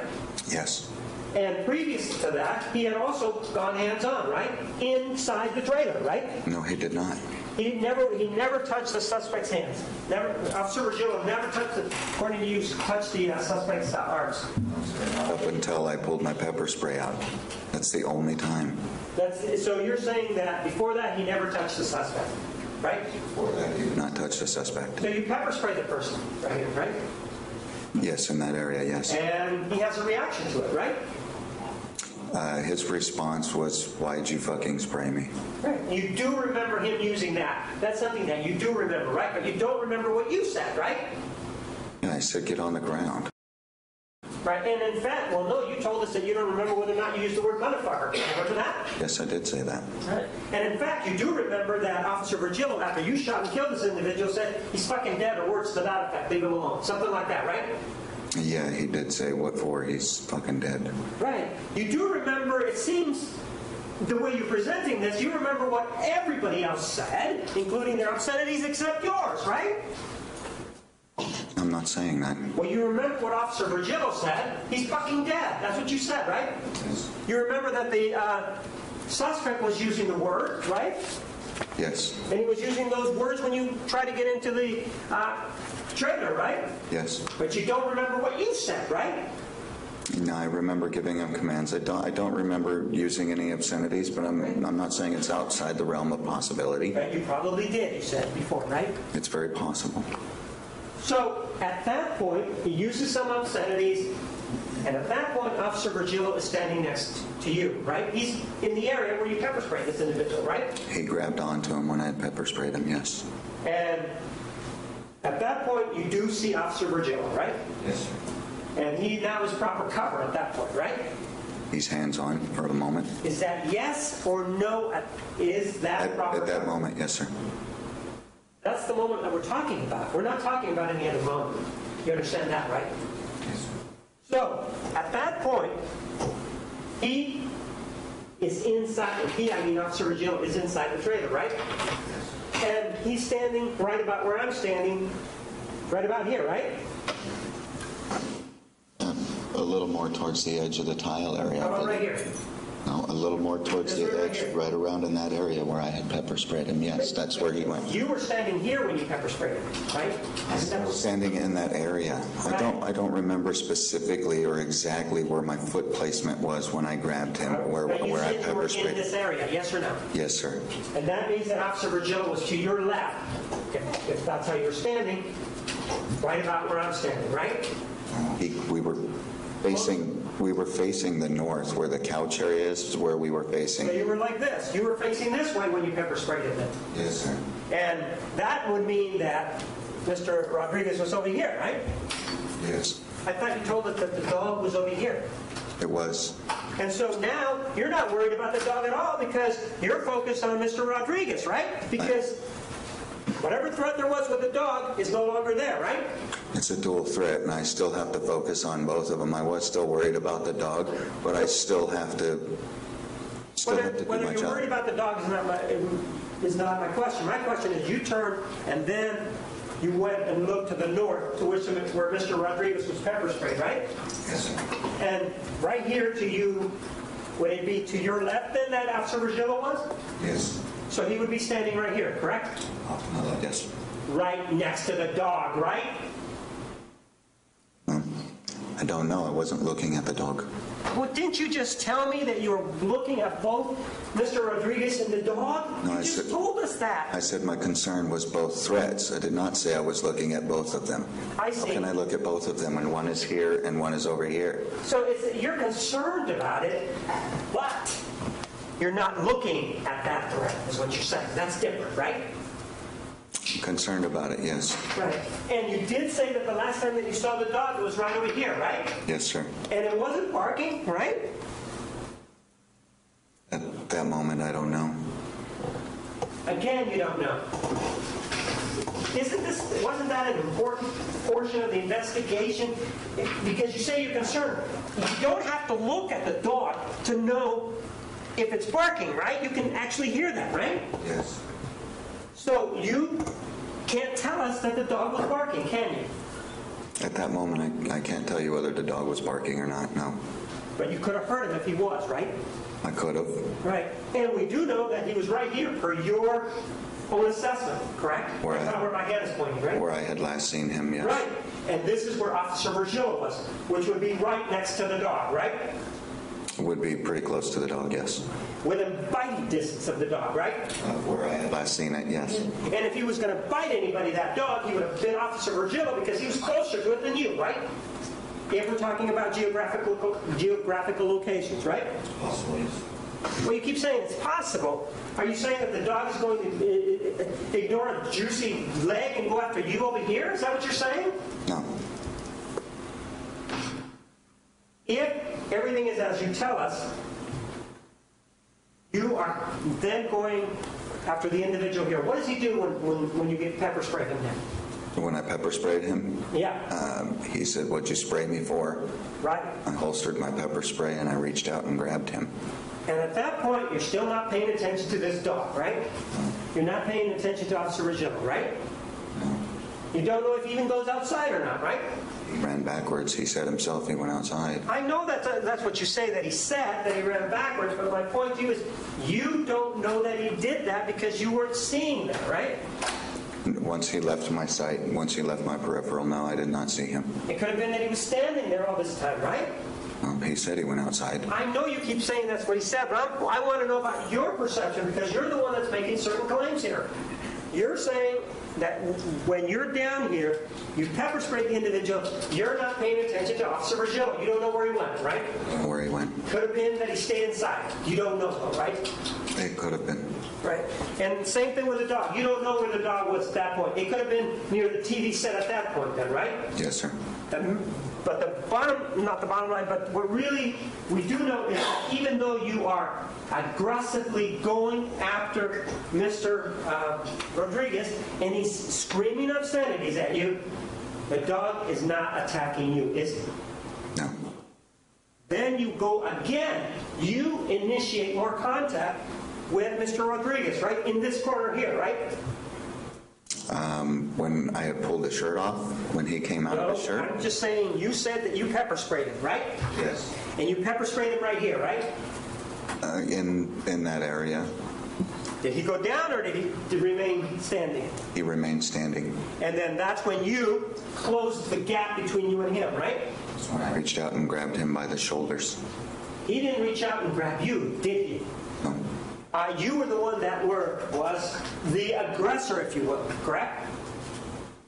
Yes. And previous to that, he had also gone hands-on, right? Inside the trailer, right? No, he did not. He never touched the suspect's hands. Never, Officer Virgilio never touched, according to you, touched the suspect's arms. Up until I pulled my pepper spray out. That's the only time. So you're saying that before that, he never touched the suspect, right? Before that, he did not touch the suspect. So you pepper spray the person right here, right? Yes, in that area, yes. And he has a reaction to it, right? His response was, "Why'd you fucking spray me?" Right. You do remember him using that. That's something that you do remember, right? But you don't remember what you said, right? And I said, "Get on the ground." Right. And in fact, well, no, you told us that you don't remember whether or not you used the word motherfucker. Remember that? Yes, I did say that. Right. And in fact, you do remember that Officer Virgilio, after you shot and killed this individual, said, "He's fucking dead," or words to that effect. Leave him alone. Something like that, right? Yeah, he did say, "What for? He's fucking dead." Right. You do remember, it seems, the way you're presenting this, you remember what everybody else said, including their obscenities except yours, right? I'm not saying that. Well, you remember what Officer Virgilio said. He's fucking dead. That's what you said, right? Yes. You remember that the suspect was using the word, right? Yes. And he was using those words when you tried to get into the trailer, right? Yes. But you don't remember what you said, right? No, I remember giving him commands. I don't remember using any obscenities, but I'm not saying it's outside the realm of possibility. Right, you probably did, you said before, right? It's very possible. So, at that point, he uses some obscenities, and at that point, Officer Virgilio is standing next to you, right? He's in the area where you pepper sprayed this individual, right? He grabbed onto him when I had pepper sprayed him, yes. And at that point, you do see Officer Virgilio, right? Yes, sir. And he now is proper cover at that point, right? He's hands-on for the moment. Is that yes or no? Is that proper At that cover? moment, yes, sir. That's the moment that we're talking about. We're not talking about any other moment. You understand that, right? Yes, sir. So, at that point, he is inside, Officer Virgilio is inside the trailer, right? And he's standing right about where I'm standing, right about here, right? A little more towards the edge of the tile area. How about right here? No, a little more towards This the right edge, here. right around in that area where I had pepper sprayed him. Yes, that's where he went. You were standing here when you pepper sprayed him, right? I was standing in that area. I don't remember specifically or exactly where my foot placement was when I grabbed him, where But you I said you were pepper in sprayed this him. area, yes or no? Yes, sir. And that means that Officer Virgilio was to your left, if that's how you're standing, right about where I'm standing, right? We were facing the north, where the couch area is where we were So facing. you were like this. You were facing this way when you pepper sprayed him. Yes, sir. And that would mean that Mr. Rodriguez was over here, right? Yes, I thought you told us that the dog was over here. it was. And so now you're not worried about the dog at all because you're focused on Mr. Rodriguez, right? Because whatever threat there was with the dog is no longer there, right? It's a dual threat, and I still have to focus on both of them. I was still worried about the dog, but I still have to do Whether my you're worried job. about the dog is not my question. My question is you turned and then you went and looked to the north to where Mr. Rodriguez was pepper sprayed, right? Yes, sir. And right here to you, would it be to your left then that Officer Virgilio was? Yes. So he would be standing right here, correct? Yes. Right next to the dog, right? I don't know. I wasn't looking at the dog. Well, didn't you just tell me that you were looking at both Mr. Rodriguez and the dog? No, You I just said- told us that. I said my concern was both threats. I did not say I was looking at both of them. I How see. can I look at both of them when one is here and one is over here? So you're concerned about it, but you're not looking at that threat, is what you're saying. That's different, right? I'm concerned about it, yes. Right. And you did say that the last time that you saw the dog, it was right over here, right? Yes, sir. And it wasn't barking, right? At that moment, I don't know. Again, you don't know. Wasn't that that an important portion of the investigation? Because you say you're concerned. You don't have to look at the dog to know if it's barking, right? You can actually hear that, right? Yes. So you can't tell us that the dog was barking, can you? At that moment, I can't tell you whether the dog was barking or not, no. But you could have heard him if he was, right? I could have. Right. And we do know that he was right here per your own assessment, correct? Where That's not where my head is pointing, right? Where I had last seen him, yes. Right. And this is where Officer Virgil was, which would be right next to the dog, right? Would be pretty close to the dog, yes. Within biting distance of the dog, right? Where I had last seen it, yes. And if he was going to bite anybody, that dog, he would have been Officer Virgil because he was closer to it than you, right? If we're talking about geographical locations, right? Possibly. Well, you keep saying it's possible. Are you saying that the dog is going to ignore a juicy leg and go after you over here? Is that what you're saying? No. If everything is as you tell us, you are then going after the individual here. What does he do when you get pepper sprayed him then? When I pepper sprayed him, Yeah. he said, "What'd you spray me for?" Right. I holstered my pepper spray and I reached out and grabbed him. And at that point, you're still not paying attention to this dog, right? You're not paying attention to Officer Virgil, right? You don't know if he even goes outside or not, right? He ran backwards. He said himself he went outside. I know that's what you say, that he said, that he ran backwards, but my point to you is you don't know that he did that because you weren't seeing that, right? Once he left my sight, once he left my peripheral, no, I did not see him. It could have been that he was standing there all this time, right? He said he went outside. I know you keep saying that's what he said, but I want to know about your perception because you're the one that's making certain claims here. You're saying that when you're down here, you pepper sprayed the individual, you're not paying attention to Officer Virgil. You don't know where he went, right? Where he went. Could have been that he stayed inside. You don't know, though, right? It could have been. Right. And same thing with the dog. You don't know where the dog was at that point. It could have been near the TV set at that point then, right? Yes, sir. But the bottom, not the bottom line, but what really we do know is that even though you are aggressively going after Mr. Rodriguez and he's screaming obscenities at you, the dog is not attacking you, is he? No. Then you go again, you initiate more contact with Mr. Rodriguez, right? In this corner here, right? When I had pulled the shirt off, when he came out of his shirt. I'm just saying, you said that you pepper sprayed him, right? Yes. And you pepper sprayed him right here, right? In that area. Did he go down or did he remain standing? He remained standing. And then that's when you closed the gap between you and him, right? That's when I reached out and grabbed him by the shoulders. He didn't reach out and grab you, did he? No. You were the one that was the aggressor, if you will, correct?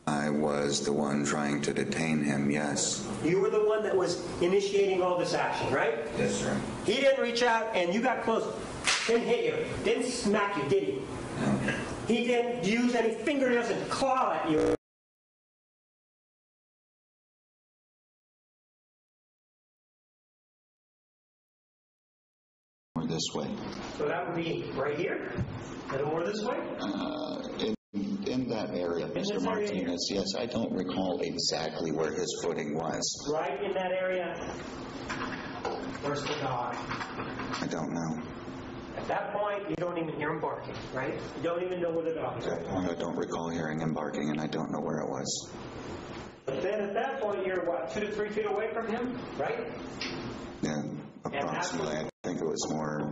I was the one trying to detain him, yes. You were the one that was initiating all this action, right? Yes, sir. He didn't reach out and you got close. Didn't hit you. Didn't smack you, did he? No. He didn't use any fingernails and claw at you. Or this way. So that would be right here? A little more this way? In that area, Mr. Martinez, yes, I don't recall exactly where his footing was. Right in that area? Where's the dog? I don't know. At that point, you don't even hear him barking, right? You don't even know where the dog is. At that point, I don't recall hearing him barking, and I don't know where it was. But then at that point, you're, what, 2 to 3 feet away from him, right? Yeah, approximately. I think it was more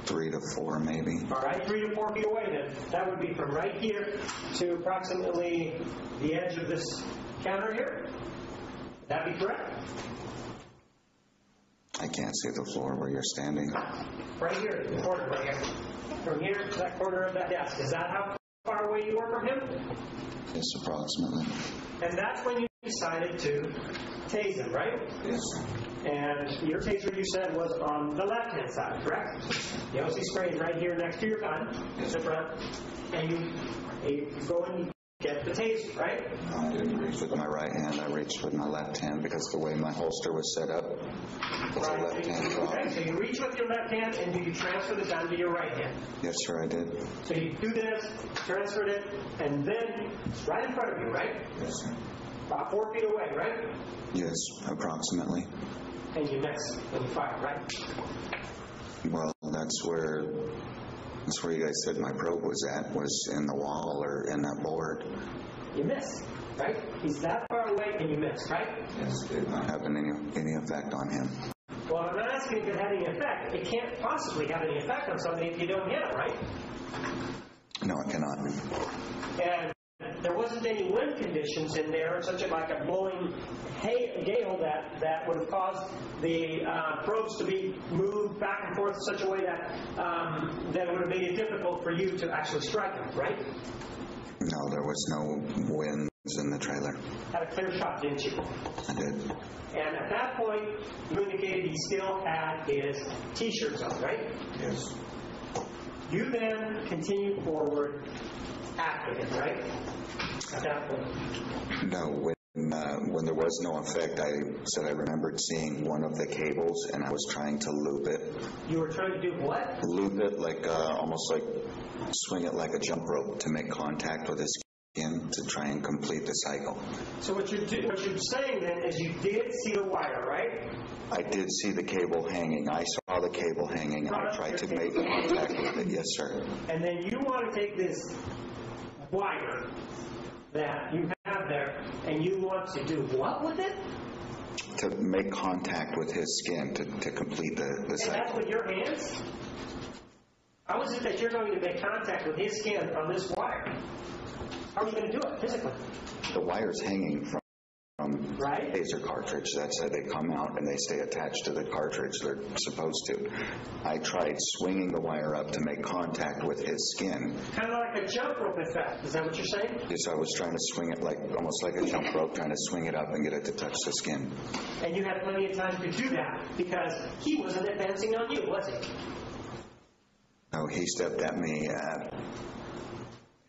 3 to 4, maybe. All right, 3 to 4 feet away then. That would be from right here to approximately the edge of this counter here. Would that be correct? I can't see the floor where you're standing. Right here, the corner right here. From here to that corner of that desk. Is that how far away you were from him? Yes, approximately. And that's when you decided to tase him, right? Yes. And your taser, you said, was on the left-hand side, correct? The OC spray is right here next to your gun, in the front. And you go and get the taser, right? I didn't reach with my right hand. I reached with my left hand because the way my holster was set up, it's a left hand drop. Okay, so you reach with your left hand, and do you transfer the gun to your right hand? Yes, sir, I did. So you do this, transferred it, and then it's right in front of you, right? Yes, sir. About 4 feet away, right? Yes, approximately. And you miss when you fire, right? Well, that's where you guys said my probe was in the wall or in that board. You miss, right? He's that far away and you miss, right? Yes, it did not have any effect on him. Well, I'm not asking if it had any effect. It can't possibly have any effect on somebody if you don't hit it, right? No, it cannot. And there wasn't any wind conditions in there, such as like a blowing gale that would have caused the probes to be moved back and forth in such a way that it would have made it difficult for you to actually strike him, right? No, there was no winds in the trailer. Had a clear shot, didn't you? I did. And at that point, you indicated he still had his T-shirts on, right? Yes. You then continue forward after him, right? At that point. No, when there was no effect, I said I remembered seeing one of the cables, and I was trying to loop it. You were trying to do what? Loop it, like almost like swing it like a jump rope to make contact with his skin to try and complete the cycle. So what you're saying then is you did see the wire, right? I did see the cable hanging. I saw the cable hanging, and I tried to make contact with it. Yes, sir. And then you want to take this wire that you have there, and you want to do what with it? To make contact with his skin to complete the And cycle. that's with your hands? How is it that you're going to make contact with his skin on this wire? How are you going to do it physically? The wire's hanging from Right. Taser cartridge. That's how they come out and they stay attached to the cartridge. They're supposed to. I tried swinging the wire up to make contact with his skin. Kind of like a jump rope effect. Is that what you're saying? Yes, I was trying to swing it like almost like a jump rope, trying to swing it up and get it to touch the skin. And you had plenty of time to do that because he wasn't advancing on you, was he? No, he stepped at me.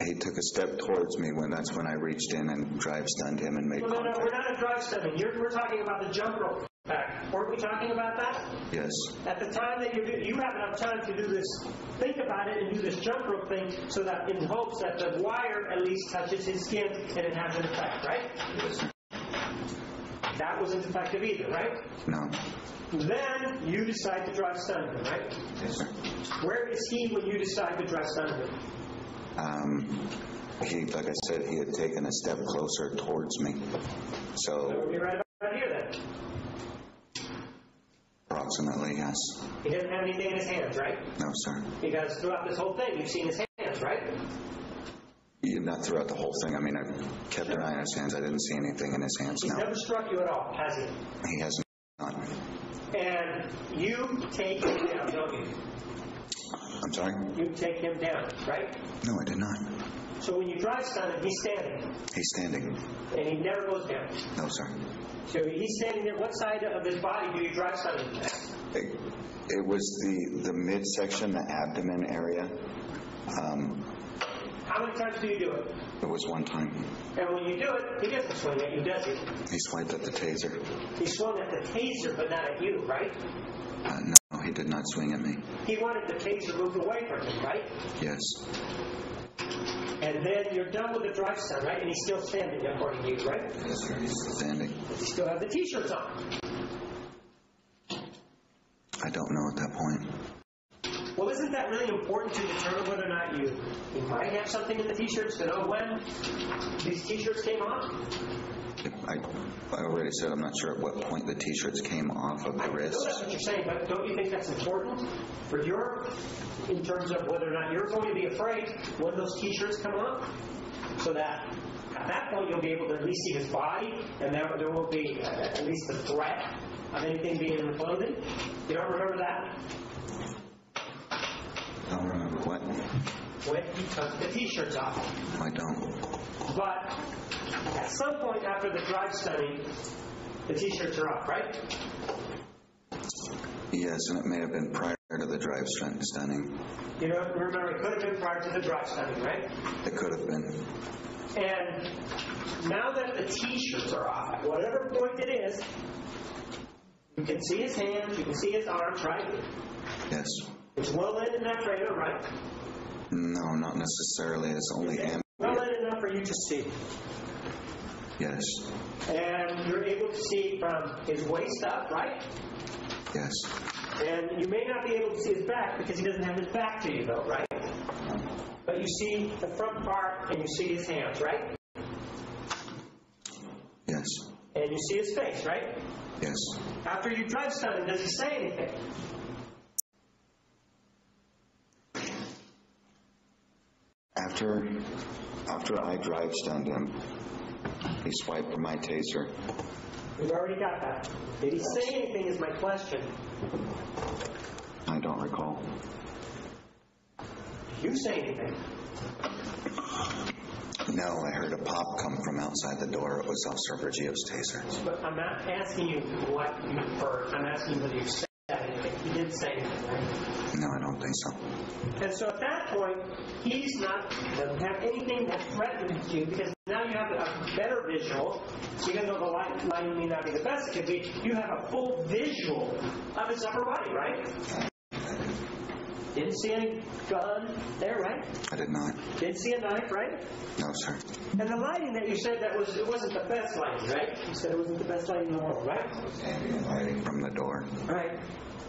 He took a step towards me that's when I reached in and drive stunned him and made No, contact. we're not at drive stunning. We're talking about the jump rope effect. Weren't we talking about that? Yes. At the time that you have enough time to do this, think about it and do this jump rope thing so that in hopes that the wire at least touches his skin and it has an effect, right? Yes, sir. That wasn't effective either, right? No. Then you decide to drive stun him, right? Yes, sir. Where is he when you decide to drive stun him? He, like I said, he had taken a step closer towards me. So So, we're right about here then. approximately, yes. He doesn't have anything in his hands, right? No, sir. Because throughout this whole thing, you've seen his hands, right? Not throughout the whole thing. I mean, I kept an eye on his hands. I didn't see anything in his hands, He's no. never struck you at all, has he? He has not. And you take him down, don't you? I'm sorry? You take him down, right? No, I did not. So when you drive stun him, he's standing, He's standing. and he never goes down. No, sir. So he's standing there. What side of his body do you drive stun him at? It was the midsection, the abdomen area. How many times do you do it? It was one time. And when you do it, he doesn't swing at you, does he? He swiped at the taser. He swung at the taser, but not at you, right? No, he did not swing at me. He wanted the taser moved away from him, right? Yes. And then you're done with the drive stun, right? And he's still standing, according to you, right? Yes, sir. He's standing. Does he still have the T-shirts on? I don't know at that point. Well, isn't that really important to determine whether or not you might have something in the T-shirts to know when these T-shirts came off? I already said I'm not sure at what point the T-shirts came off of the I know wrists. that's what you're saying, but don't you think that's important for in terms of whether or not you're going to be afraid when those T-shirts come off? So that at that point you'll be able to at least see his body, and there will be at least the threat of anything being in the clothing. You don't remember that? I don't remember what. When he took the T-shirts off. I don't. But at some point after the drive stunning, the T-shirts are off, right? Yes, and it may have been prior to the drive stunning. You don't remember, it could have been prior to the drive stunning, right? It could have been. And now that the T-shirts are off, at whatever point it is, you can see his hands, you can see his arms, right? Yes. It's well lit in that trailer, right? No, not necessarily. It's only Well lit enough for you to see. Yes. And you're able to see from his waist up, right? Yes. And you may not be able to see his back because he doesn't have his back to you, though, right? But you see the front part and you see his hands, right? Yes. And you see his face, right? Yes. After you drive stun him, does he say anything? After I drive stunned him, he swiped for my taser. We've already got that. Did he say anything is my question. I don't recall. Did you say anything? No, I heard a pop come from outside the door. It was Officer Vergio's taser. But I'm not asking you what you heard. I'm asking whether you said anything. He didn't say anything, right? No, I don't think so. And so at that point, doesn't have anything that threatens you because now you have a better visual. Even though the lighting may not be the best it could be, you have a full visual of his upper body, right? Didn't see any gun there, right? I did not. Didn't see a knife, right? No, sir. And the lighting that you said it wasn't the best lighting, right? You said it wasn't the best lighting in the world, right? Ambient lighting from the door. Right.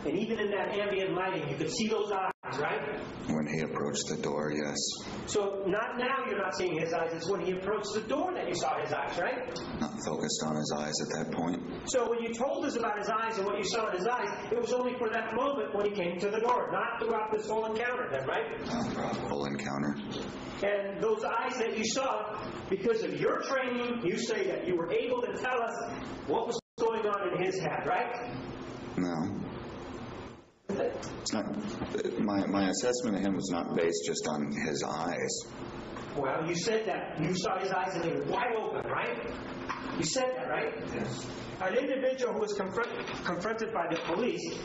And even in that ambient lighting, you could see those eyes, right? When he approached the door, yes. So not now you're not seeing his eyes. It's when he approached the door that you saw his eyes, right? Not focused on his eyes at that point. So when you told us about his eyes and what you saw in his eyes, it was only for that moment when he came to the door, not throughout this whole encounter then, right? Full encounter. And those eyes that you saw, because of your training, you say that you were able to tell us what was going on in his head, right? No. It's not. My assessment of him was not based just on his eyes. Well, you said that. You saw his eyes and they were wide open, right? You said that, right? Yes. An individual who was confronted by the police,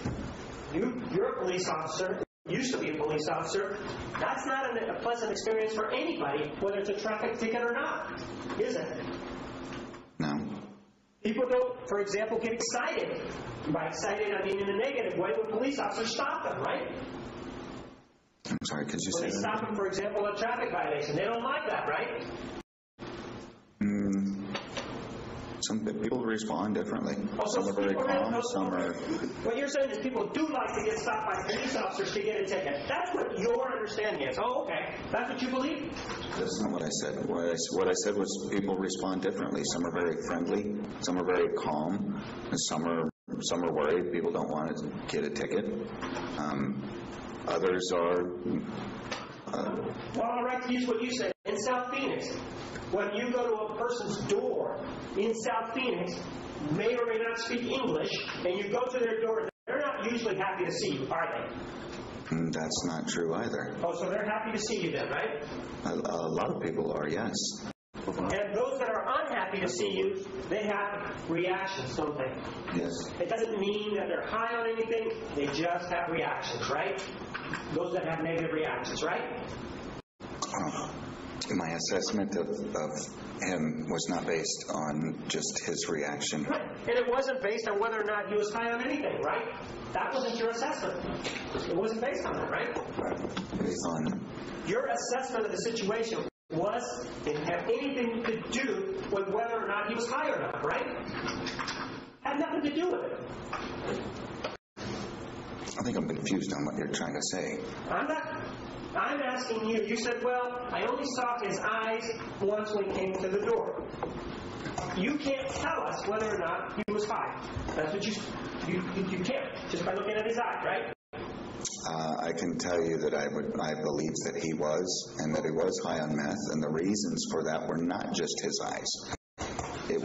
you're a police officer, used to be a police officer, that's not a pleasant experience for anybody, whether it's a traffic ticket or not, is it? No. People don't, for example, get excited. By excited, I mean in a negative way when police officers stop them, right? I'm sorry, could you When say they that? stop them, for example, a traffic violation, they don't like that, right? Some people respond differently. Oh, so Some are very people calm, some are... What you're saying is people do like to get stopped by police officers to get a ticket. That's what your understanding is. Oh, okay. That's what you believe? That's not what I said. What I said was people respond differently. Some are very friendly, some are very calm, and some are worried. People don't want to get a ticket. Others are... Well, all right, to use what you said. In South Phoenix, when you go to a person's door in South Phoenix, may or may not speak English, and you go to their door, they're not usually happy to see you, are they? That's not true either. Oh, so they're happy to see you then, right? A lot of people are, yes. And those that are unhappy to see you, they have reactions, don't they? Yes. It doesn't mean that they're high on anything, they just have reactions, right? Those that have negative reactions, right? My assessment of him was not based on just his reaction. Right. And it wasn't based on whether or not he was high on anything, right? That wasn't your assessment. It wasn't based on that, right? Based on... Your assessment of the situation didn't have anything to do with whether or not he was high or not, right? Had nothing to do with it. I think I'm confused on what you're trying to say. I'm not. I'm asking you. You said, well, I only saw his eyes once when he came to the door. You can't tell us whether or not he was high. That's what you can't, just by looking at his eye, right? I can tell you that I believe that he was, and that he was high on meth, and the reasons for that were not just his eyes. It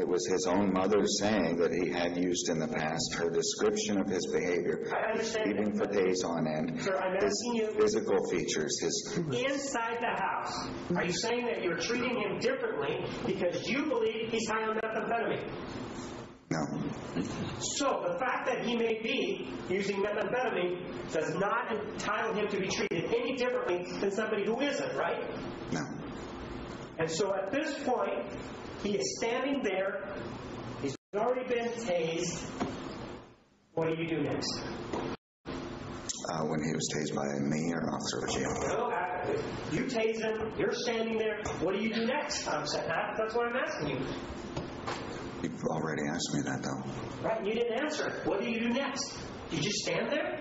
was his own mother saying that he had used in the past, her description of his behavior, I understand even for days on end, Sir, I'm his asking you, physical features, his... inside the house, are you saying that you're treating him differently because you believe he's high on methamphetamine? No. So the fact that he may be using methamphetamine does not entitle him to be treated any differently than somebody who isn't, right? No. And so at this point, he is standing there. He's already been tased. What do you do next? When he was tased by me or Officer Legio? No, you tase him. You're standing there. What do you do next? That's what I'm asking you. You've already asked me that, though. Right, you didn't answer it. What do you do next? You just stand there?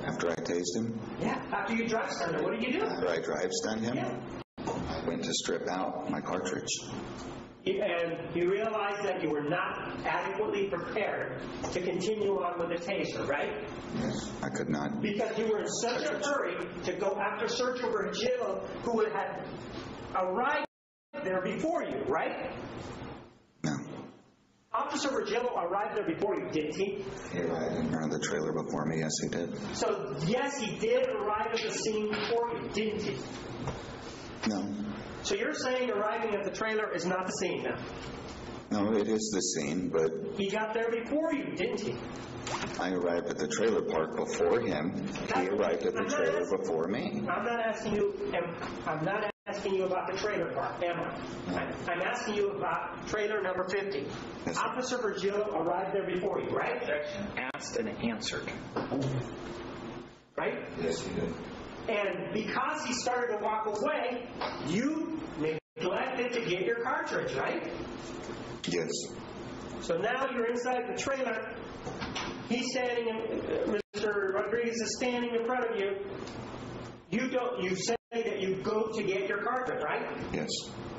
After I tased him? Yeah, after you drive stun him, what do you do? After I drive stunned him? Yeah. I went to strip out my cartridge. And you realized that you were not adequately prepared to continue on with the taser, right? Yes, I could not. Because you were in such a hurry to go after Sergeant Virgilio, who had arrived there before you, right? No. Officer Virgilio arrived there before you, didn't he? He arrived in front of the trailer before me, yes he did. So, yes, he did arrive at the scene before you, didn't he? No. So you're saying arriving at the trailer is not the scene now? No, it is the scene, but... He got there before you, didn't he? I arrived at the trailer park before him. He arrived at the trailer before me. I'm not asking you about the trailer park, am I? I'm asking you about trailer number 50. Yes, Officer Virgilio arrived there before you, right? Asked and answered. Right? Yes, he did. And because he started to walk away, you neglected to get your cartridge, right? Yes. So now you're inside the trailer. He's standing, Mr. Rodriguez is standing in front of you. You say that you go to get your cartridge, right? Yes.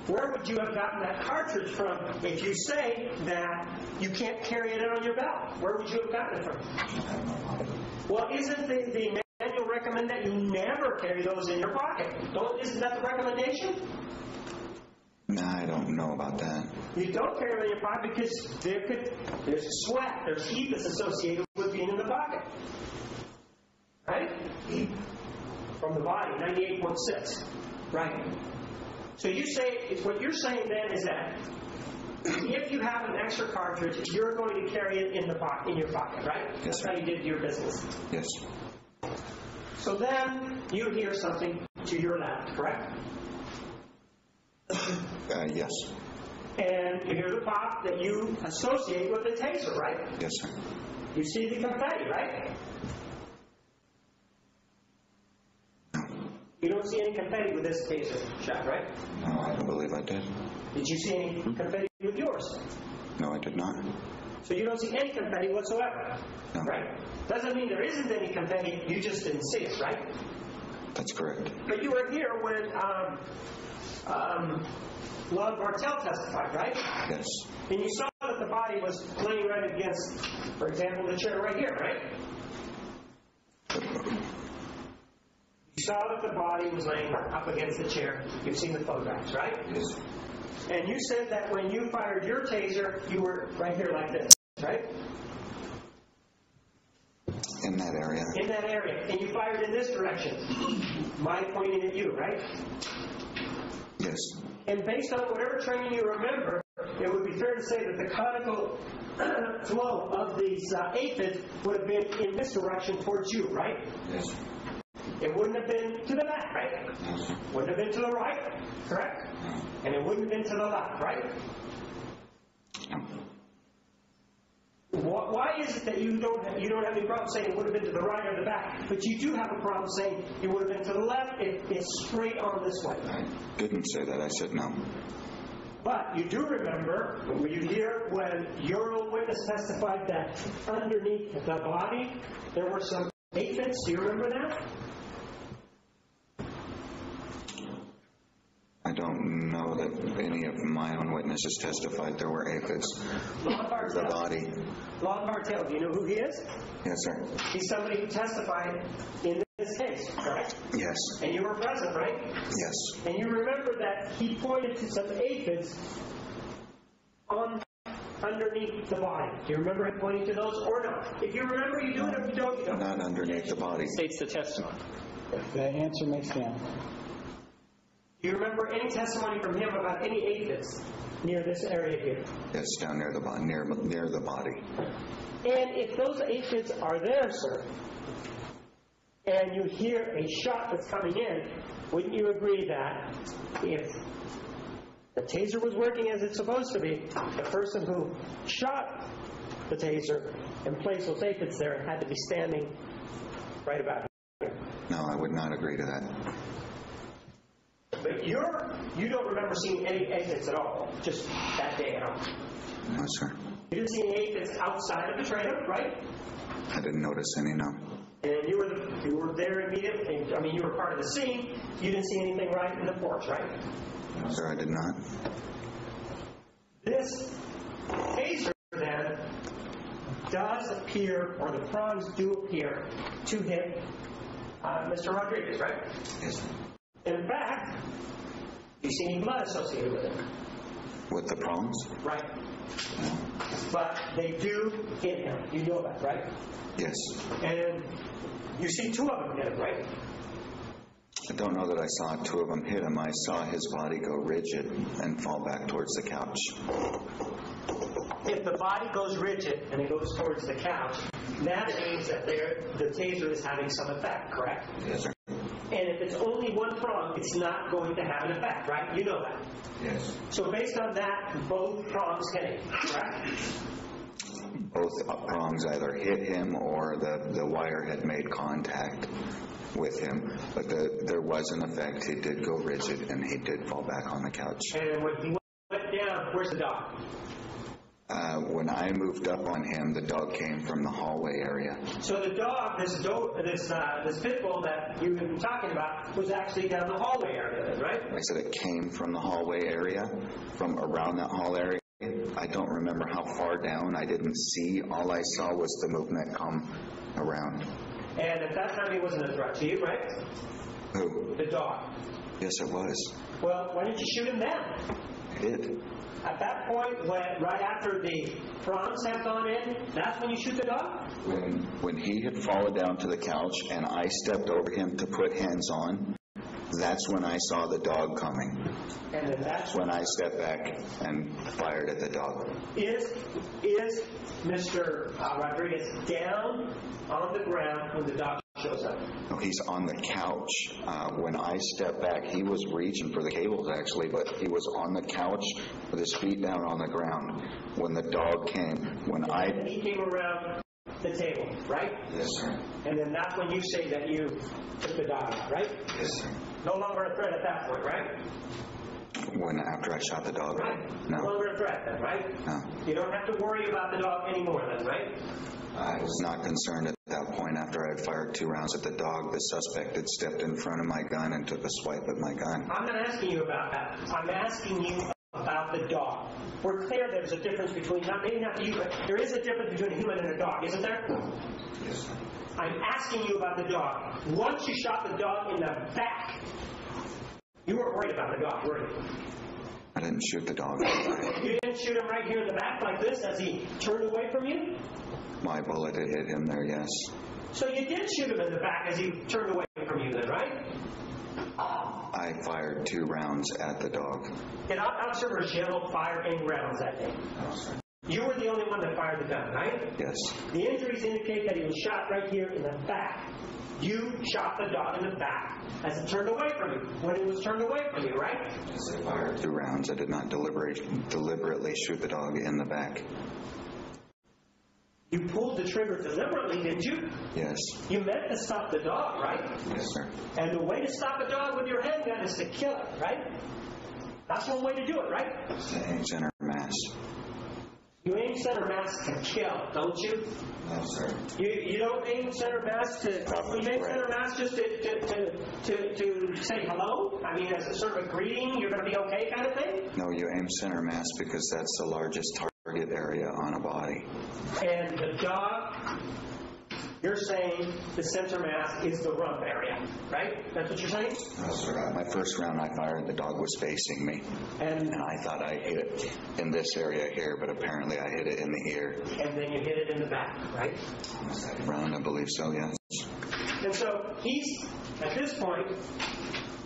Where would you have gotten that cartridge from if you say that you can't carry it on your belt? Where would you have gotten it from? Well, isn't the manual recommend that you never carry those in your pocket? Isn't that the recommendation? No, I don't know about that. You don't carry them in your pocket because there's sweat, there's heat that's associated with being in the pocket. Right? Heat from the body, 98.6. Right. So what you're saying then is that if you have an extra cartridge, you're going to carry it in your pocket, right? Yes, That's sir. how you did your business. Yes. So then you hear something to your left, correct? Yes. And you hear the pop that you associate with the taser, right? Yes, sir. You see the confetti, right? No. You don't see any confetti with this taser shot, right? No, I don't believe I did. Did you see any confetti with yours? No, I did not. So you don't see any confetti whatsoever, No. right? Doesn't mean there isn't any confetti, you just didn't see it, right? That's correct. But you were here when Lon Bartel testified, right? Yes. And you saw that the body was laying right against, for example, the chair right here, right? You saw that the body was laying up against the chair. You've seen the photographs, right? Yes. And you said that when you fired your taser, you were right here like this, right? In that area. In that area. And you fired in this direction. Mine pointing at you, right? Yes. And based on whatever training you remember, it would be fair to say that the conical flow of these aphids would have been in this direction towards you, right? Yes. It wouldn't have been to the left, right? Yes. Wouldn't have been to the right, correct? No. And it wouldn't have been to the left, right? No. Why is it that you don't have any problem saying it would have been to the right or the back, but you do have a problem saying it would have been to the left? It's straight on this way. I didn't say that. I said no. But you do remember, were you here when your own witness testified that underneath the body there were some aphids? Do you remember that? I don't know that any of my own witnesses testified there were aphids. Lon The Bartel. body. Lon Bartel, do you know who he is? Yes, sir. He's somebody who testified in this case, correct? Yes. And you were present, right? Yes. And you remember that he pointed to some aphids underneath the body. Do you remember him pointing to those or not? If you remember, you do it. If you don't, you don't. Not underneath the body. States the testimony. The answer may stand. Do you remember any testimony from him about any aphids near this area here? Yes, down near the body. Near the body. And if those aphids are there, sir, and you hear a shot that's coming in, wouldn't you agree that if The taser was working as it's supposed to be. The person who shot the taser and placed those aphids there had to be standing right about here. No, I would not agree to that. But you don't remember seeing any aphids at all, just that day at all. No, sir. You didn't see any aphids outside of the trailer, right? I didn't notice any, no. And you were there immediately. I mean, you were part of the scene. You didn't see anything right in the porch, right? No, sir, I did not. This taser then does appear, or the prongs do appear, to hit Mr. Rodriguez, right? Yes. In fact, do you see any blood associated with it? With the prongs? Right. But they do hit him. You know that, right? Yes. And you see two of them hit him, right? I don't know that I saw two of them hit him. I saw his body go rigid and fall back towards the couch. If the body goes rigid and it goes towards the couch, that means that the taser is having some effect, correct? Yes, sir. And if it's only one prong, it's not going to have an effect, right? You know that. Yes. So based on that, both prongs hit him, correct? Both prongs either hit him or the wire had made contact with him. But there was an effect. He did go rigid and he did fall back on the couch. And when he went down, where's the dog? When I moved up on him, the dog came from the hallway area. So the dog, this pit bull that you've been talking about, was actually down the hallway area, right? I said it came from the hallway area, from around that hall area. I don't remember how far down. I didn't see. All I saw was the movement come around. And at that time, he wasn't a threat to you, right? Who? The dog. Yes, it was. Well, why didn't you shoot him then? I did. At that point, right after the prongs have gone in, that's when you shoot the dog? When he had fallen down to the couch and I stepped over him to put hands on, that's when I saw the dog coming. And then that's when I stepped back and fired at the dog. Is Mr. Rodriguez down on the ground when the dog shows up? No, he's on the couch. When I stepped back, he was reaching for the cables actually, but he was on the couch with his feet down on the ground when the dog came. And he came around the table, right? Yes, sir. And then that's when you say that you took the dog out, right? Yes, sir. No longer a threat at that point, right? After I shot the dog? Right. No. No longer a threat then, right? No. You don't have to worry about the dog anymore then, right? I was not concerned at that point. After I had fired 2 rounds at the dog, the suspect had stepped in front of my gun and took a swipe at my gun. I'm not asking you about that. I'm asking you about the dog. We're clear there's a difference between, maybe not you, but there is a difference between a human and a dog, isn't there? Yes, sir. I'm asking you about the dog. Once you shot the dog in the back, you weren't worried about the dog, were you? I didn't shoot the dog. You didn't shoot him right here in the back like this as he turned away from you? My bullet had hit him there, yes. So you did shoot him in the back as he turned away from you then, right? I fired 2 rounds at the dog. Did Officer Rochelle fire any rounds that day? No, sir. You were the only one that fired the gun, right? Yes. The injuries indicate that he was shot right here in the back. You shot the dog in the back as it turned away from you, when it was turned away from you, right? Yes, I fired 2 rounds. I did not deliberately shoot the dog in the back. You pulled the trigger deliberately, didn't you? Yes. You meant to stop the dog, right? Yes, sir. And the way to stop a dog with your handgun is to kill it, right? That's one way to do it, right? Aim center mass. You aim center mass to kill, don't you? No, sir. You don't aim center mass to... You aim center mass just to say hello? I mean, as a sort of a greeting, you're going to be okay kind of thing? No, you aim center mass because that's the largest target area on a body. And the dog, you're saying the center mass is the rump area, right? That's what you're saying? No, sir. My first round I fired, the dog was facing me. And I thought I hit it in this area here, but apparently I hit it in the ear. And then you hit it in the back, right? Second round, I believe so, yes. And so he's, at this point,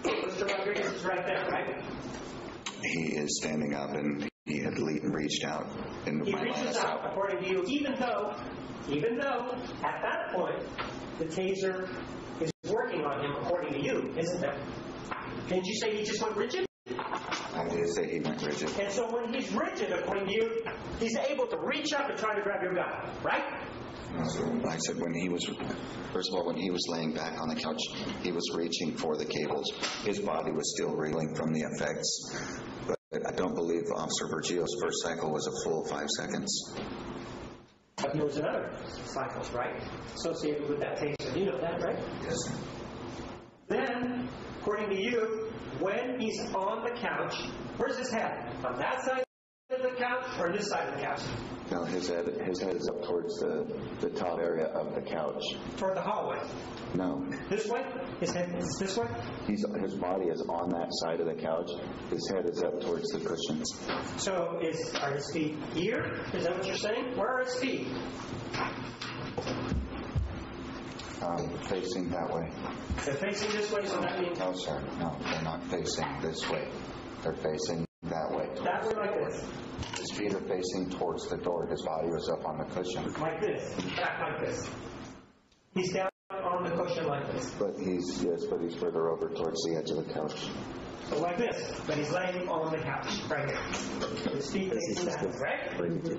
Mr. Rodriguez is right there, right? He is standing up and he had reached out into He my line of reaches sight. out, according to you, even though, at that point, the taser is working on him, according to you, isn't it? Didn't you say he just went rigid? I They say he went rigid. And so when he's rigid, according to you, he's able to reach up and try to grab your gun, right? I said first of all, when he was laying back on the couch, he was reaching for the cables. His body was still reeling from the effects. But I don't believe Officer Virgilio's first cycle was a full 5 seconds. But there was another cycle, right? Associated with that taser. You know that, right? Yes. Then, according to you, when he's on the couch, where's his head? On that side of the couch or this side of the couch? No, his head is up towards the top area of the couch. Toward the hallway. No. This way? His head is this way? His body is on that side of the couch. His head is up towards the cushions. So are his feet here? Is that what you're saying? Where are his feet? Facing that way. They're facing this way, so that means... No, sir. No, they're not facing this way. They're facing that way. That way like this? His feet are facing towards the door. His body was up on the cushion. Like this? Back like this? He's down on the cushion like this? But he's further over towards the edge of the couch. So like this, but he's laying on the couch, right here. His feet facing that way, right? His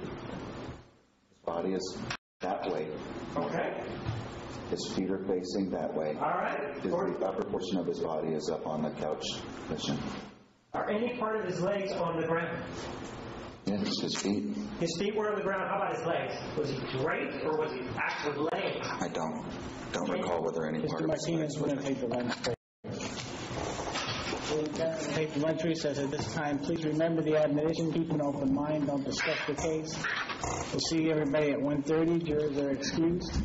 body is that way. Okay. His feet are facing that way. All right. The upper portion of his body is up on the couch cushion. Are any part of his legs on the ground? Yes, his feet. His feet were on the ground. How about his legs? Was he draped or was he actually laying? I don't recall whether any part Mr. of his Martinez, legs we're were. going to take the lunch break. We're going to take the lunch recess at this time. Please remember the admonition. Keep an open mind. Don't discuss the case. We'll see everybody at 1:30. Jurors are excused.